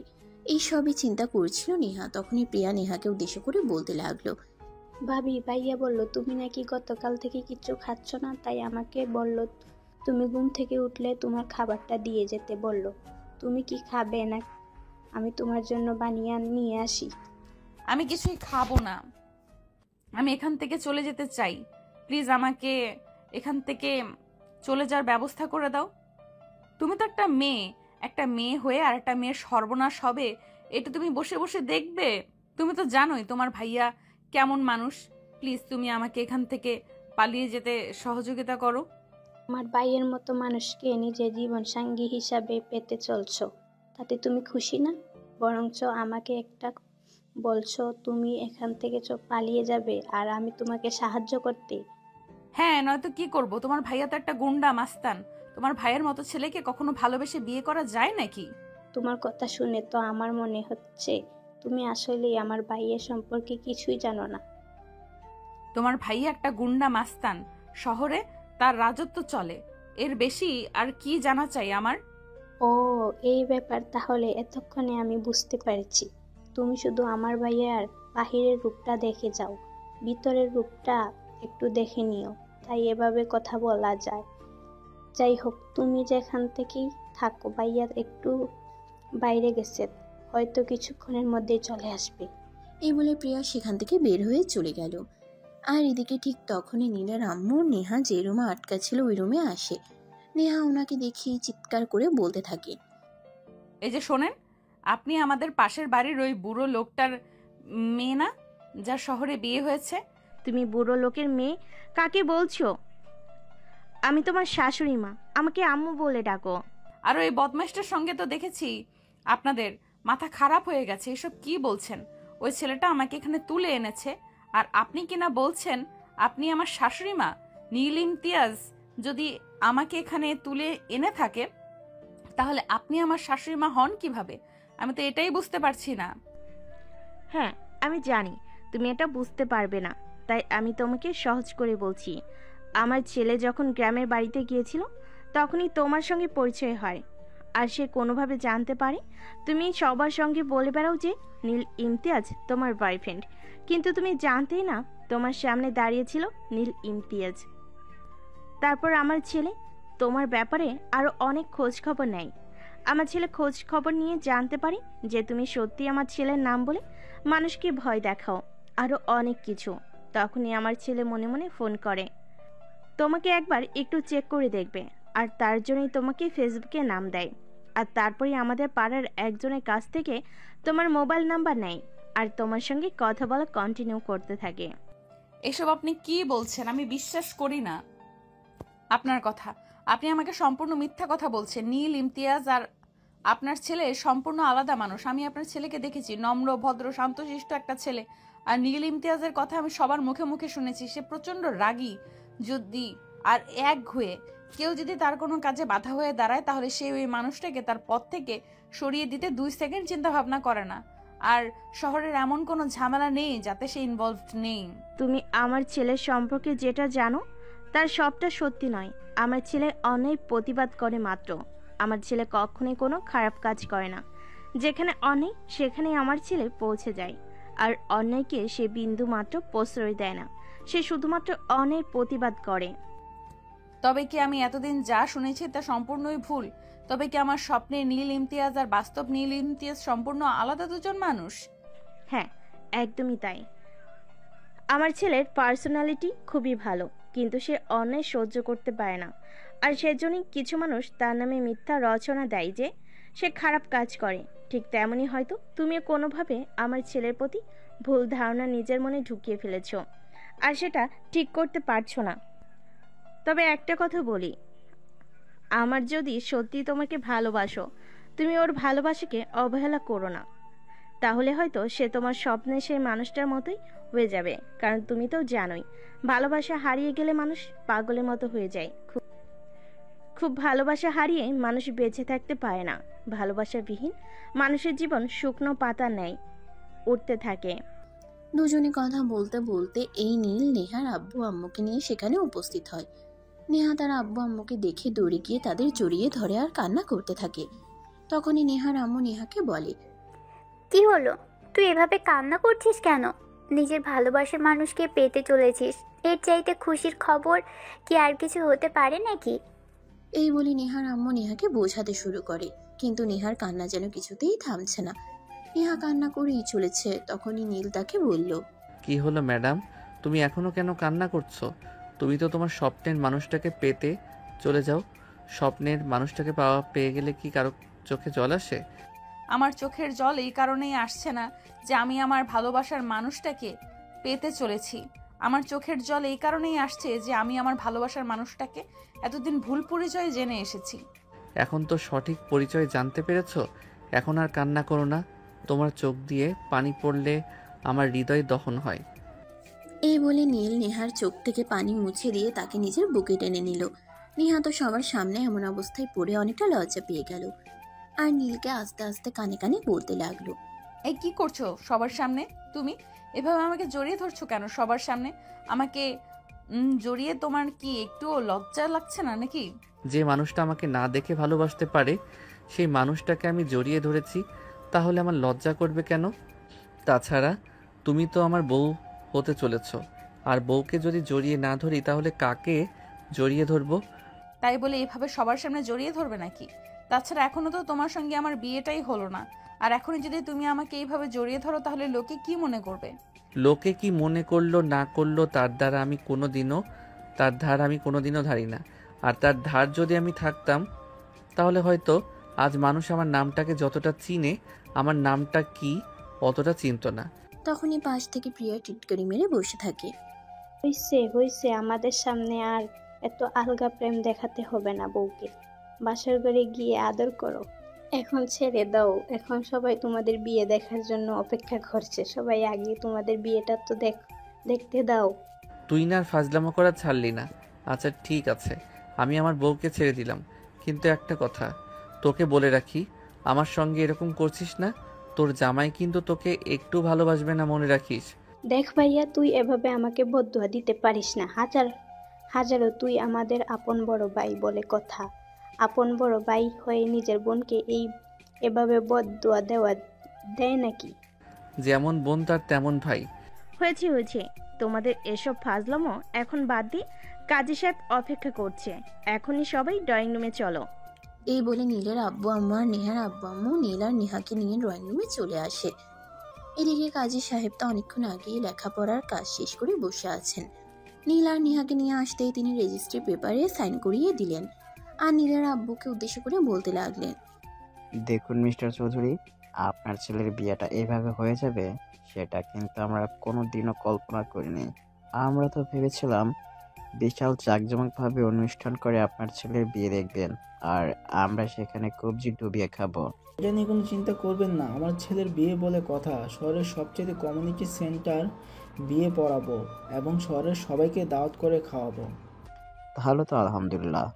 এই সবই চিন্তা করছিল নেহা। তখনই প্রিয়া নেহাকে উদ্দেশ্য করে বলতে লাগলো, ভাবি, ভাইয়া বলল তুমি নাকি গতকাল থেকে কিছু খাচ্ছ না, তাই আমাকে বলল তুমি ঘুম থেকে উঠলে তোমার খাবারটা দিয়ে যেতে বলল। তুমি কি খাবে না আমি তোমার জন্য বানিয়ে নিয়ে আসি? আমি কিছুই খাবো না, আমি এখান থেকে চলে যেতে চাই। প্লিজ আমাকে এখান থেকে চলে যাওয়ার ব্যবস্থা করে দাও। তুমি তো একটা মেয়ে হয়ে আর একটা মেয়ের সর্বনাশ হবে এটা তুমি বসে বসে দেখবে? তুমি তো জানোই তোমার ভাইয়া কেমন মানুষ। প্লিজ তুমি আমাকে এখান থেকে পালিয়ে যেতে সহযোগিতা করো। আমার ভাইয়ের মতো মানুষকে নিজের জীবন সঙ্গী হিসাবে পেতে চলছো, তাতে তুমি খুশি না? বরঞ্চ আমাকে একটা বলছো তুমি এখান থেকে পালিয়ে যাবে আর আমি তোমাকে সাহায্য করতে। হ্যাঁ, নয়তো কি করব? তোমার ভাইয়া তো একটা গুন্ডা মাস্তান। তোমার ভাইয়ের মতো ছেলেকে কখনো ভালোবেসে বিয়ে করা যায় নাকি? তোমার কথা শুনে তো আমার মনে হচ্ছে তুমি আসলেই আমার ভাইয়ের সম্পর্কে কিছুই জানো না। তোমার ভাইয়া একটা গুন্ডা মাস্তান, শহরে তার রাজত্ব চলে, এর বেশি আর কি জানা চাই আমার? ও, এই ব্যাপার তাহলে। এতক্ষণে আমি বুঝতে পেরেছি। তুমি শুধু আমার ভাইয়ার বাহিরের রূপটা দেখে যাও, ভিতরের রূপটা একটু দেখে নিও, তাই এভাবে কথা বলা যায়। যাই হোক, তুমি যেখান থেকেই থাকো, ভাইয়া একটু বাইরে গেছে, হয়তো কিছুক্ষণের মধ্যেই চলে আসবে। এই বলে প্রিয়া সেখান থেকে বের হয়ে চলে গেল। আর এদিকে ঠিক তখনই নীলের আম্মু নেহা যে রুমে আটকা ছিল ওই রুমে আসে। নেহা ওনাকে দেখিয়ে চিৎকার করে বলতে থাকে, এই যে শোনেন, আপনি আমাদের পাশের বাড়ির ওই বুড়ো লোকটার মেয়ে না, যার শহরে বিয়ে হয়েছে? তুমি বুড়ো লোকের মেয়ে কাকে বলছো? আমি তোমার শাশুড়ি মা, আমাকে আম্মু বলে ডাকো। আর ওই বদমাইশটার সঙ্গে তো দেখেছি আপনাদের মাথা খারাপ হয়ে গেছে। এসব কি বলছেন? ওই ছেলেটা আমাকে এখানে তুলে এনেছে, আর আপনি কিনা বলছেন আপনি আমার শাশুড়ি মা? নীল ইমতিয়াজ যদি আমাকে এখানে তুলে এনে থাকে, তাহলে আপনি আমার শাশুড়ি মা হন কিভাবে? আমি তো এটাই বুঝতে পারছি না। হ্যাঁ, আমি জানি তুমি এটা বুঝতে পারবে না, তাই আমি তোমাকে সহজ করে বলছি। আমার ছেলে যখন গ্রামের বাড়িতে গিয়েছিল, তখনই তোমার সঙ্গে পরিচয় হয়। আর সে কোনোভাবে জানতে পারে তুমি সবার সঙ্গে বলে বেড়াও যে নীল ইমতিয়াজ তোমার বয়ফ্রেন্ড, কিন্তু তুমি জানতেই না তোমার সামনে দাঁড়িয়েছিল নীল ইমতিয়াজ। তারপর আমার ছেলে তোমার ব্যাপারে আরও অনেক খোঁজ খবর নেয়। আমার ছেলে খোঁজ খবর নিয়ে জানতে পারে যে তুমি সত্যি আমার ছেলের নাম বলে মানুষকে ভয় দেখাও, আরও অনেক কিছু। তখনই আমার ছেলে মনে মনে ফোন করে, তোমাকে একবার একটু চেক করে দেখবে, আর তার জন্যই তোমাকে ফেসবুকে নাম দেয়। আর তারপরে আমাদের পাড়ার একজনের কাছ থেকে তোমার মোবাইল নাম্বার নেয়, আর তোমার সঙ্গে কথা বলা কন্টিনিউ করতে থাকে। এসব আপনি কি বলছেন? আমি বিশ্বাস করি না আপনার কথা। আপনি আমাকে সম্পূর্ণ মিথ্যা কথা বলছেন। নীল ইমতিয়াজ আর আপনার ছেলে সম্পূর্ণ আলাদা মানুষ। আমি আপনার ছেলেকে দেখেছি, নম্র, ভদ্র, শান্তশিষ্ট একটা ছেলে। আর নীল ইমতিয়াজের কথা আমি সবার মুখে মুখে শুনেছি, সে প্রচণ্ড রাগী যদি আর একঘুয়ে। কেউ যদি তার কোনো কাজে বাধা হয়ে দাঁড়ায়, তাহলে সে ওই মানুষটাকে তার পথ থেকে সরিয়ে দিতে 2 সেকেন্ড চিন্তা ভাবনা করে না। আর শহরের এমন কোনো ঝামেলা নেই যাতে সে ইনভলভড নেই। তুমি আমার ছেলের সম্পর্কে যেটা জানো তার সবটা সত্যি নয়। আমার ছেলে অন্যায় প্রতিবাদ করে মাত্র। আমার ছেলে কখনোই কোনো খারাপ কাজ করে না। যেখানে অন্যায় সেখানে আমার ছেলে পৌঁছে যায়, আর অন্যায়কে সে বিন্দু মাত্র প্রশ্রয় দেয় না। সে শুধুমাত্র অন্যায়ের প্রতিবাদ করে। তবে কি আমি এতদিন যা শুনেছি তা সম্পূর্ণই ভুল? তবে কি আমার স্বপ্নের নীল ইমতিয়াজ আর বাস্তব নীল ইমতিয়াজ সম্পূর্ণ আলাদা দুজন মানুষ? হ্যাঁ, একদমই তাই। আমার ছেলের পার্সোনালিটি খুবই ভালো, কিন্তু সে অন্যায় সহ্য করতে পারে না। আর সেজন্যই কিছু মানুষ তার নামে মিথ্যা রচনা দেয় যে সে খারাপ কাজ করে। ঠিক তেমনই হয়তো তুমিও কোনোভাবে আমার ছেলের প্রতি ভুল ধারণা নিজের মনে ঢুকিয়ে ফেলেছ, আর সেটা ঠিক করতে পারছো না। তবে একটা কথা বলি, আমার যদি সত্যি তোমাকে ভালোবাসো, তুমি ওর ভালোবাসাকে অবহেলা করো না। তাহলে হয়তো সে তোমার স্বপ্নে সেই মানুষটার মতোই হয়ে যাবে। কারণ তুমি তো জানোই, ভালোবাসা হারিয়ে গেলে মানুষ পাগলের মতো হয়ে যায়। খুব ভালোবাসা হারিয়ে মানুষ বেঁচে থাকতে পারে না। ভালোবাসাবিহীন মানুষের জীবন শুকনো পাতা নেয়, উঠতে থাকে। দুজনে কথা বলতে বলতে এই নীল নেহার আব্বু আম্মুকে নিয়ে সেখানে উপস্থিত হয়। নেহা তার আব্বু আম্মুকে দেখে দৌড়ে গিয়ে তাদের জড়িয়ে ধরে আর কান্না করতে থাকে। তখনই নেহার আম্মু নেহাকে বলে, কি হলো, তুই এভাবে কান্না করছিস কেন? নিজের ভালোবাসার মানুষকে পেতে চলেছিস, এর চাইতে খুশির খবর কি আর কিছু হতে পারে নাকি? এই বলে নেহার আম্মু নেহাকে বোঝাতে শুরু করে, কিন্তু নেহার কান্না যেন কিছুতেই থামছে না। নেহা কান্না করেই চলেছে। তখনই নীল তাকে বলল, কি হলো ম্যাডাম, তুমি এখনো কেন কান্না করছো? তুমি তো তোমার স্বপ্নের মানুষটাকে পেতে চলে যাও। স্বপ্নের মানুষটাকে পেয়ে গেলে কি কারো চোখে জল আসে? আমার চোখের জল এই কারণেই আসছে না যে আমি আমার ভালোবাসার মানুষটাকে পেতে চলেছি। আমার চোখের জল এই কারণেই আসছে যে আমি আমার ভালোবাসার মানুষটাকে এতদিন ভুল পরিচয় জেনে এসেছি। এখন তো সঠিক পরিচয় জানতে পেরেছো, এখন আর কান্না করো না। তোমার চোখ দিয়ে পানি পড়লে আমার হৃদয় দহন হয়। এই বলে নীল নেহার চোখ থেকে পানি মুছে দিয়ে তাকে নিজের বুকে টেনে নিল। নেহা তো সবার সামনে এমন অবস্থায় পড়ে অনেকটা লজ্জা পেয়ে গেল, আর নীলকে আস্তে আস্তে কানে কানে বলতে লাগলো, এই কি করছো সবার সামনে? তুমি এভাবে আমাকে জড়িয়ে ধরছো কেন সবার সামনে? আমাকে জড়িয়ে তোমার কি একটুও লজ্জা লাগছে না নাকি? যে মানুষটা আমাকে না দেখে ভালোবাসতে পারে সেই মানুষটাকে আমি জড়িয়ে ধরেছি, তাহলে আমার লজ্জা করবে কেন? তাছাড়া তুমি তো আমার বউ হতে চলেছ, আর বউকে যদি জড়িয়ে না ধরি তাহলে কাকে জড়িয়ে ধরবো? তাই বলে এভাবে সবার সামনে জড়িয়ে ধরবে নাকি? তাছাড়া এখনো তো তোমার সঙ্গে আমার বিয়েটাই হলো না, আর এখনই যদি তুমি আমাকে এইভাবে জড়িয়ে ধরো তাহলে লোকে কি মনে করবে? লোকে কি মনে করলো না করলো তার ধার আমি কোনোদিনও ধারি না। আর তার ধার যদি আমি থাকতাম তাহলে হয়তো আজ মানুষ আমার নামটাকে যতটা চিনে আমার নামটা কি অতটা চিনত না। তখনই পাশ থেকে প্রিয়া টিটকারি মেরে বসে থাকে। হইছে, আমাদের সামনে আর এত আলগা প্রেম দেখাতে হবে না বউকে। বাসার ঘরে গিয়ে আদর করো। এখন ছেড়ে দাও, এখন সবাই তোমাদের বিয়ে দেখার জন্য অপেক্ষা করছে। সবাই আগে তোমাদের বিয়েটা তো দেখতে দাও। তুই না আর ফাজলামো করা ছাড়লি না। আচ্ছা ঠিক আছে, আমি আমার বউকে ছেড়ে দিলাম, কিন্তু একটা কথা তোকে বলে রাখি, আমার সঙ্গে এরকম করছিস না, তোর জামাই কিন্তু তোকে একটু ভালোবাসবে না, মনে রাখিস। দেখ ভাইয়া, তুই এভাবে আমাকে বদদুয়া দিতে পারিস না। হাজারো তুই আমাদের আপন বড় ভাই বলে কথা। আপন বড় ভাই হয়ে নিজের বোনকে এভাবে বদদুয়া দেয় নাকি? যেমন বোন তার তেমন ভাই। হয়েছে, তোমাদের এসব ফাজলামো এখন বাদ দিয়ে কাজী সাহেব অপেক্ষা করছে। এখনই সবাই ড্রয়িং রুমে চলো। এই বলে নীলের আব্বু আম্মু আর নেহার আব্বু আম্মু নীল আর নেহাকে নিয়ে ড্রয়িং রুমে চলে আসে। এদিকে কাজী সাহেব তো অনেকক্ষণ আগেই লেখাপড়ার কাজ শেষ করে বসে আছেন। নীল আর নেহাকে নিয়ে আসতেই তিনি রেজিস্ট্রি পেপারে সাইন করিয়ে দিলেন আর নীলের আব্বুকে উদ্দেশ্য করে বলতে লাগলেন, দেখুন মিস্টার চৌধুরী, আপনার ছেলের বিয়েটা এইভাবে হয়ে যাবে সেটা কিন্তু আমরা কোনোদিনও কল্পনা করিনি। আমরা তো ভেবেছিলাম বিশাল জাঁকজমকভাবে অনুষ্ঠান করে আপনার ছেলের বিয়ে দেখবেন, আর আমরা সেখানে কবজি ডুবিয়ে খাবো। এটা নিয়ে কোনো চিন্তা করবেন না, আমার ছেলের বিয়ে বলে কথা। শহরের সবচেয়ে কমিউনিটি সেন্টার বিয়ে পড়াবো এবং শহরের সবাইকে দাওয়াত করে খাওয়াবো। তাহলে তো আলহামদুলিল্লাহ,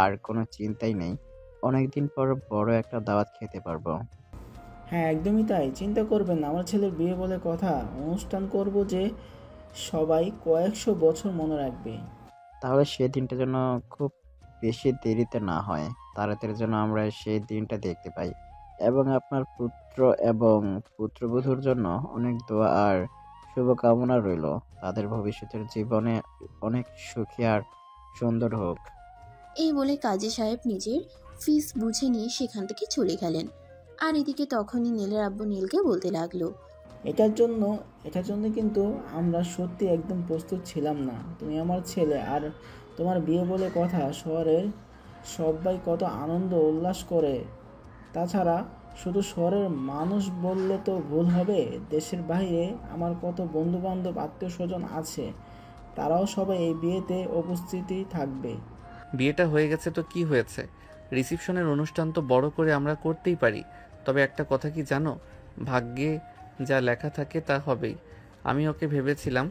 আর কোনো চিন্তাই নেই, অনেকদিন পর বড় একটা দাওয়াত খেতে পারবো। হ্যাঁ একদমই তাই, চিন্তা করবেন না, আমার ছেলের বিয়ে বলে কথা। অনুষ্ঠান করব যে সবাই কয়েকশো বছর মনে রাখবে। তাহলে সেই দিনটা যেন খুব বেশি দেরিতে না হয়, তাড়াতাড়ি যেন আমরা সেই দিনটা দেখতে পাই। এবং আপনার পুত্র এবং পুত্রবধূর জন্য অনেক দোয়া আর শুভকামনা রইল। তাদের ভবিষ্যতের জীবনে অনেক সুখী আর সুন্দর হোক। এই বলে কাজী সাহেব নিজের ফিস বুঝে নিয়ে সেখান থেকে চলে গেলেন। আর এদিকে তখনই নীলের আব্বু নীলকে বলতে লাগলো, এটার জন্য কিন্তু আমরা সত্যি একদম প্রস্তুত ছিলাম না। তুমি আমার ছেলে আর তোমার বিয়ে বলে কথা, শহরের সবাই কত আনন্দ উল্লাস করে। তাছাড়া শুধু শহরের মানুষ বললে তো ভুল হবে, দেশের বাইরে আমার কত বন্ধুবান্ধব আত্মীয় স্বজন আছে, তারাও সবাই এই বিয়েতে উপস্থিতি থাকবে। বিয়েটা হয়ে গেছে তো কি হয়েছে, রিসেপশনের অনুষ্ঠান তো বড় করে আমরা করতেই পারি। তবে একটা কথা কি জানো, ভাগ্যে যা লেখা থাকে তা হবেই। আমি ওকে ভেবেছিলাম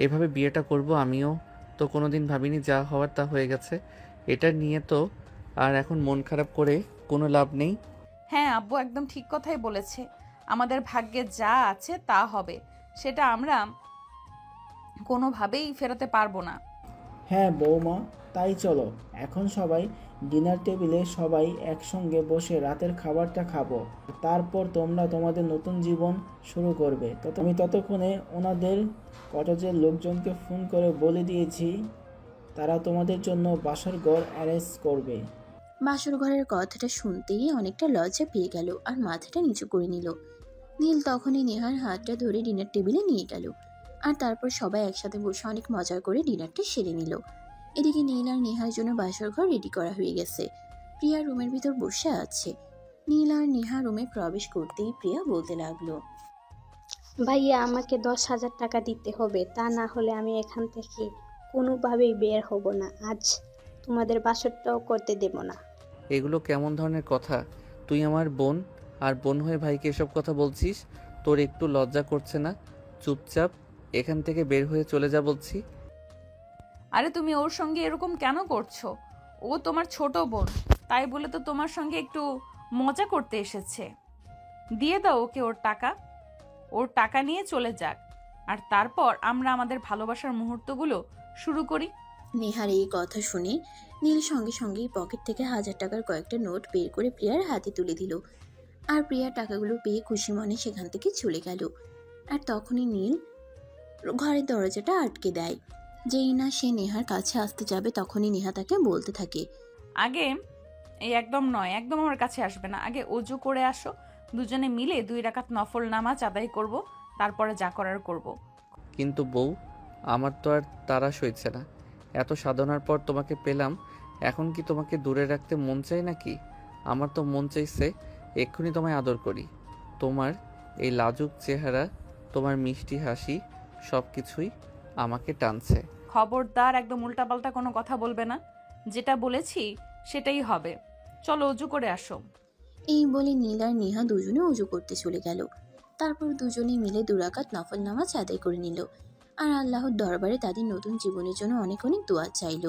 এভাবে বিয়েটা করব, আমিও তো কোনোদিন ভাবিনি, যা হওয়ার তা হয়ে গেছে। এটা নিয়ে তো আর এখন মন খারাপ করে কোনো লাভ নেই। হ্যাঁ আব্বু একদম ঠিক কথাই বলেছে, আমাদের ভাগ্যে যা আছে তা হবে, সেটা আমরা কোনোভাবেই ফেরাতে পারবো না। হ্যাঁ বৌমা, তাই চলো এখন সবাই ডিনার টেবিলে সবাই একসঙ্গে বসে রাতের খাবারটা খাবো, তারপর তোমরা তোমাদের নতুন জীবন শুরু করবে। আমি ততক্ষণে ওনাদের কটেজের লোকজনকে ফোন করে বলে দিয়েছি, তারা তোমাদের জন্য বাসর ঘর অ্যারেঞ্জ করবে। বাসর ঘরের কথাটা শুনতেই অনেকটা লজ্জা পেয়ে গেল আর মাথাটা নিচু করে নিল। নীল তখনই নেহার হাতটা ধরে ডিনার টেবিলে নিয়ে গেল আর তারপর সবাই একসাথে বসে অনেক মজা করে ডিনারটা সেরে নিল। এদিকে নীল আর নেহার জন্য বাসর ঘর রেডি করা হয়ে গেছে। প্রিয়া রুমের ভিতর বসে আছে। নীল আর নেহা রুমে প্রবেশ করতেই প্রিয়া বলতে লাগলো, ভাইয়া আমাকে 10,000 টাকা দিতে হবে, তা না হলে আমি এখান থেকে কোনোভাবেই বের হব না। আজ তোমাদের বাসরটাও করতে দেব না। এগুলো কেমন ধরনের কথা? তুই আমার বোন, আর বোন হয়ে ভাইকে এসব কথা বলছিস? তোর একটু লজ্জা করছে না? চুপচাপ এখান থেকে বের হয়ে চলে যা বলছি। আরে তুমি ওর সঙ্গে এরকম কেন করছো? ও তোমার ছোট বোন, তাই বলে তো তোমার সঙ্গে একটু মজা করতে এসেছে। দিয়ে দাও ওকে ওর টাকা। ওর টাকা নিয়ে চলে যাক, আর তারপর আমরা আমাদের ভালোবাসার মুহূর্তগুলো শুরু করি। নেহার এই কথা শুনে নীল সঙ্গে সঙ্গেই পকেট থেকে 1000 টাকার কয়েকটা নোট বের করে প্রিয়ার হাতে তুলে দিল। আর প্রিয়া টাকাগুলো পেয়ে খুশি মনে সেখান থেকে চলে গেল। আর তখনই নীল ঘরের দরজাটা আটকে দেয়। যেই না সে নেহার কাছে আসতে যাবে তখনই নেহা তাকে বলতে থাকে, আগে এই একদম নয়, একদম আমার কাছে আসবে না, আগে অজু করে আসো, দুজনে মিলে 2 রাকাত নফল নামাজ আদায় করব, তারপরে যা করার করব। কিন্তু বউ, আমার তো আর তারা সইছে না। এত সাধনার পর তোমাকে পেলাম, এখন কি তোমাকে দূরে রাখতে মন চাই নাকি? আমার তো মন চাইছে এক্ষুনি তোমায় আদর করি। তোমার এই লাজুক চেহারা, তোমার মিষ্টি হাসি, সব কিছুই আমাকে টানছে। খবরদার, একদম উল্টাপাল্টা কোনো কথা বলবে না, যেটা বলেছি সেটাই হবে। চলো অজু করে আসো। এই বলে নীল আর নেহা দুজনে অজু করতে চলে গেল। তারপর দুজনে মিলে 2 রাকাত নফল নামাজ আদায় করে নিল আর আল্লাহর দরবারে তাদের নতুন জীবনের জন্য অনেক অনেক দোয়া চাইল।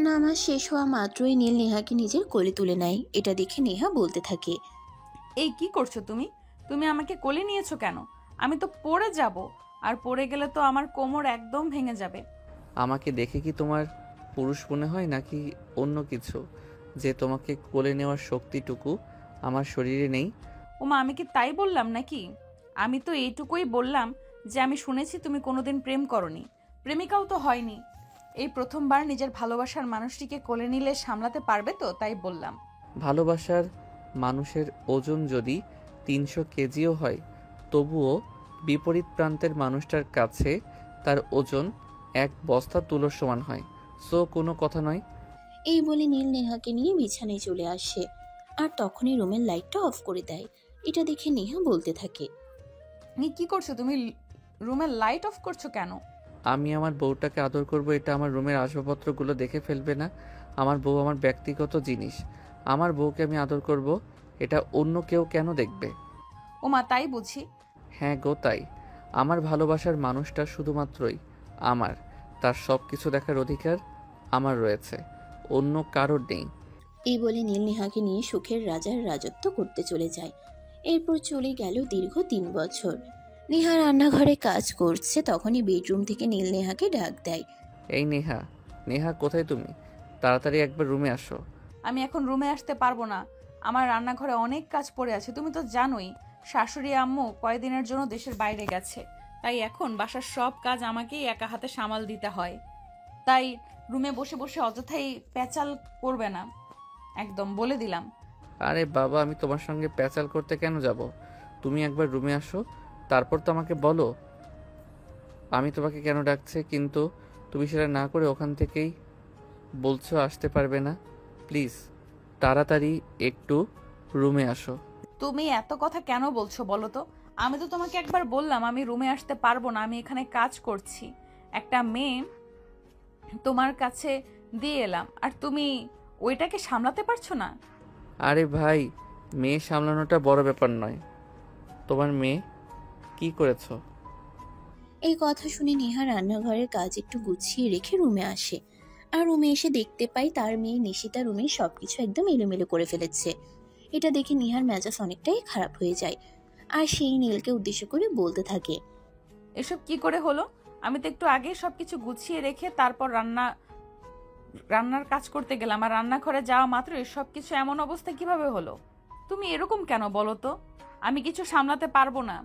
নামাজ শেষ হওয়া মাত্রই নীল নেহাকে নিজের কোলে তুলে নেয়। এটা দেখে নেহা বলতে থাকে, এই কি করছো তুমি? তুমি আমাকে কোলে নিয়েছো কেন? আমি তো পড়ে যাব, আর পড়ে গেলে তো আমার কোমর একদম ভেঙে যাবে। আমাকে দেখে কি তোমার পুরুষ মনে হয় নাকি অন্য কিছু, যে তোমাকে কোলে নেওয়ার শক্তিটুকু আমার শরীরে নেই? ওমা, আমি কি তাই বললাম নাকি? আমি তো এইটুকুই বললাম যে আমি শুনেছি তুমি কোনোদিন প্রেম করনি, প্রেমিকাও তো হয়নি। এই প্রথমবার নিজের ভালোবাসার মানুষটিকে কোলে নিলে সামলাতে পারবে তো, তাই বললাম। ভালোবাসার মানুষের ওজন যদি 300 কেজিও হয়, তবুও বিপরীত প্রান্তের মানুষটার কাছে তার ওজন 1 বস্তা তুলোর সমান হয়। সো কোনো কথা নয়। এই বলে নীল নেহাকে নিয়ে বিছানায় চলে আসে আর তখনই রুমের লাইটটা অফ করে দেয়। এটা দেখে নেহা বলতে থাকে, কি করছো তুমি? রুমের লাইট অফ করছো কেন? আমি আমার বউটাকে আদর করব, এটা আমার রুমের আসবাবপত্রগুলো দেখে ফেলবে না? আমার বউ আমার ব্যক্তিগত জিনিস, আমার বউকে আমি আদর করব, এটা অন্য কেউ কেন দেখবে? ওমা, তাই বুঝি? হ্যাঁ গো, তাই। আমার ভালোবাসার মানুষটা শুধুমাত্রই আমার, তার সব কিছু দেখার অধিকার আমার রয়েছে, অন্য কারোর নেই। এই বলে নীল নেহাকে নিয়ে সুখের রাজার রাজত্ব করতে চলে যায়। এরপর চলে গেল দীর্ঘ 3 বছর। নেহা রান্নাঘরে কাজ করছে, তখনই বেডরুম থেকে নীল নেহাকে ডাক দেয়, এই নেহা, নেহা কোথায় তুমি? তাড়াতাড়ি একবার রুমে আসো। আমি এখন রুমে আসতে পারবো না, আমার রান্নাঘরে অনেক কাজ পড়ে আছে। তুমি তো জানোই শাশুড়ি আম্মু কয়েকদিনের জন্য দেশের বাইরে গেছে, তাই এখন বাসার সব কাজ আমাকেই একা হাতে সামাল দিতে হয়। তাই রুমে বসে বসে অযথাই প্যাচাল করবে না, একদম বলে দিলাম। আরে বাবা, আমি তোমার সঙ্গে প্যাচাল করতে কেন যাব? তুমি একবার রুমে আসো, তারপর তো আমাকে বলো আমি তোমাকে কেন ডাকছে, কিন্তু তুমি সেটা না করে ওখান থেকেই বলছো আসতে পারবে না। প্লিজ তাড়াতাড়ি একটু রুমে আসো। তুমি এত কথা কেন বলছো বলো তো? আমি তো তোমাকে একবার বললাম আমি রুমে আসতে পারবো না, আমি এখানে কাজ করছি। একটা মেয়ে তোমার কাছে দিয়ে এলাম, আর তুমি ওইটাকে সামলাতে পারছো না? আরে ভাই, মেয়ে সামলানোটা বড় ব্যাপার নয়। তোমার মেয়ে কি করেছো? এই কথা শুনে নেহা রান্নাঘরের কাজ একটু গুছিয়ে রেখে রুমে আসে। আর রুমে এসে দেখতে পাই তার মেয়ে নিশিতা রুমে সবকিছু একদম এলোমেলো করে ফেলেছে। এটা দেখে নেহার মেজাজ অনেকটাই খারাপ হয়ে যায় আর সেই নীলকে উদ্দেশ্য করে বলতে থাকে, এসব কি করে হলো? আমি তো একটু আগে সবকিছু গুছিয়ে রেখে তারপর রান্নার কাজ করতে গেলাম, আর রান্নাঘরে যাওয়া মাত্র সব কিছু এমন অবস্থা কিভাবে হলো? তুমি এরকম কেন বলো তো? আমি কিছু সামলাতে পারবো না।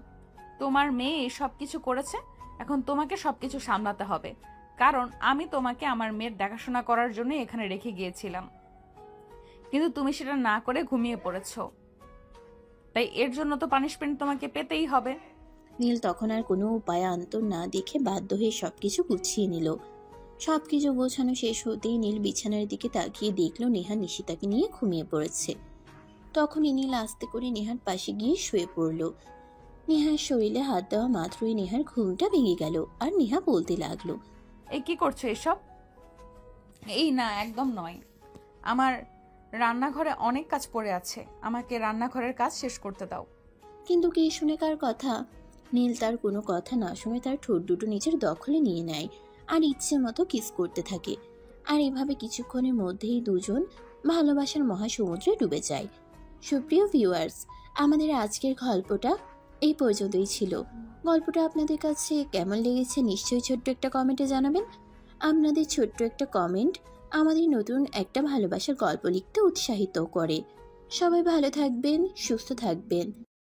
তোমার মেয়ে সব কিছু করেছে, এখন তোমাকে সবকিছু সামলাতে হবে, কারণ আমি তোমাকে আমার মেয়ের দেখাশোনা করার জন্য এখানে রেখে গিয়েছিলাম, কিন্তু তুমি সেটা না করে ঘুমিয়ে পড়েছো, তাই এর জন্য তো পানিশমেন্ট তোমাকে পেতেই হবে। নীল তখন আর কোনো উপায় অন্তর না দেখে বাধ্য হয়ে সবকিছু গুছিয়ে নিল। সবকিছু গোছানো শেষ হতেই নীল বিছানার দিকে তাকিয়ে দেখলো নেহা নিশিতাকে নিয়ে ঘুমিয়ে পড়েছে। তখনই নীল আস্তে করে নেহার পাশে গিয়ে শুয়ে পড়ল। নেহার শরীরে হাত দেওয়া মাত্রই নেহার ঘুমটা ভেঙে গেল আর নেহা বলতে লাগলো, এই কি করছো এসব? এই না, একদম নয়। আমার রান্নাঘরে অনেক কাজ পড়ে আছে, আমাকে রান্নাঘরের কাজ শেষ করতে দাও। কিন্তু কে শুনে কার কথা? নীল তার কোনো কথা না শুনে তার ঠোঁট দুটো নিজের দখলে নিয়ে নেয় আর ইচ্ছে মতো কিস করতে থাকে। আর এভাবে কিছুক্ষণের মধ্যেই দুজন ভালোবাসার মহাসমুদ্রে ডুবে যায়। সুপ্রিয় ভিউয়ার্স, আমাদের আজকের গল্পটা এই পর্যন্তই ছিল। গল্পটা আপনাদের কাছে কেমন লেগেছে নিশ্চয়ই ছোট্ট একটা কমেন্টে জানাবেন। আপনাদের ছোট্ট একটা কমেন্ট আমাদের নতুন একটা ভালোবাসার গল্প লিখতে উৎসাহিত করে। সবাই ভালো থাকবেন, সুস্থ থাকবেন।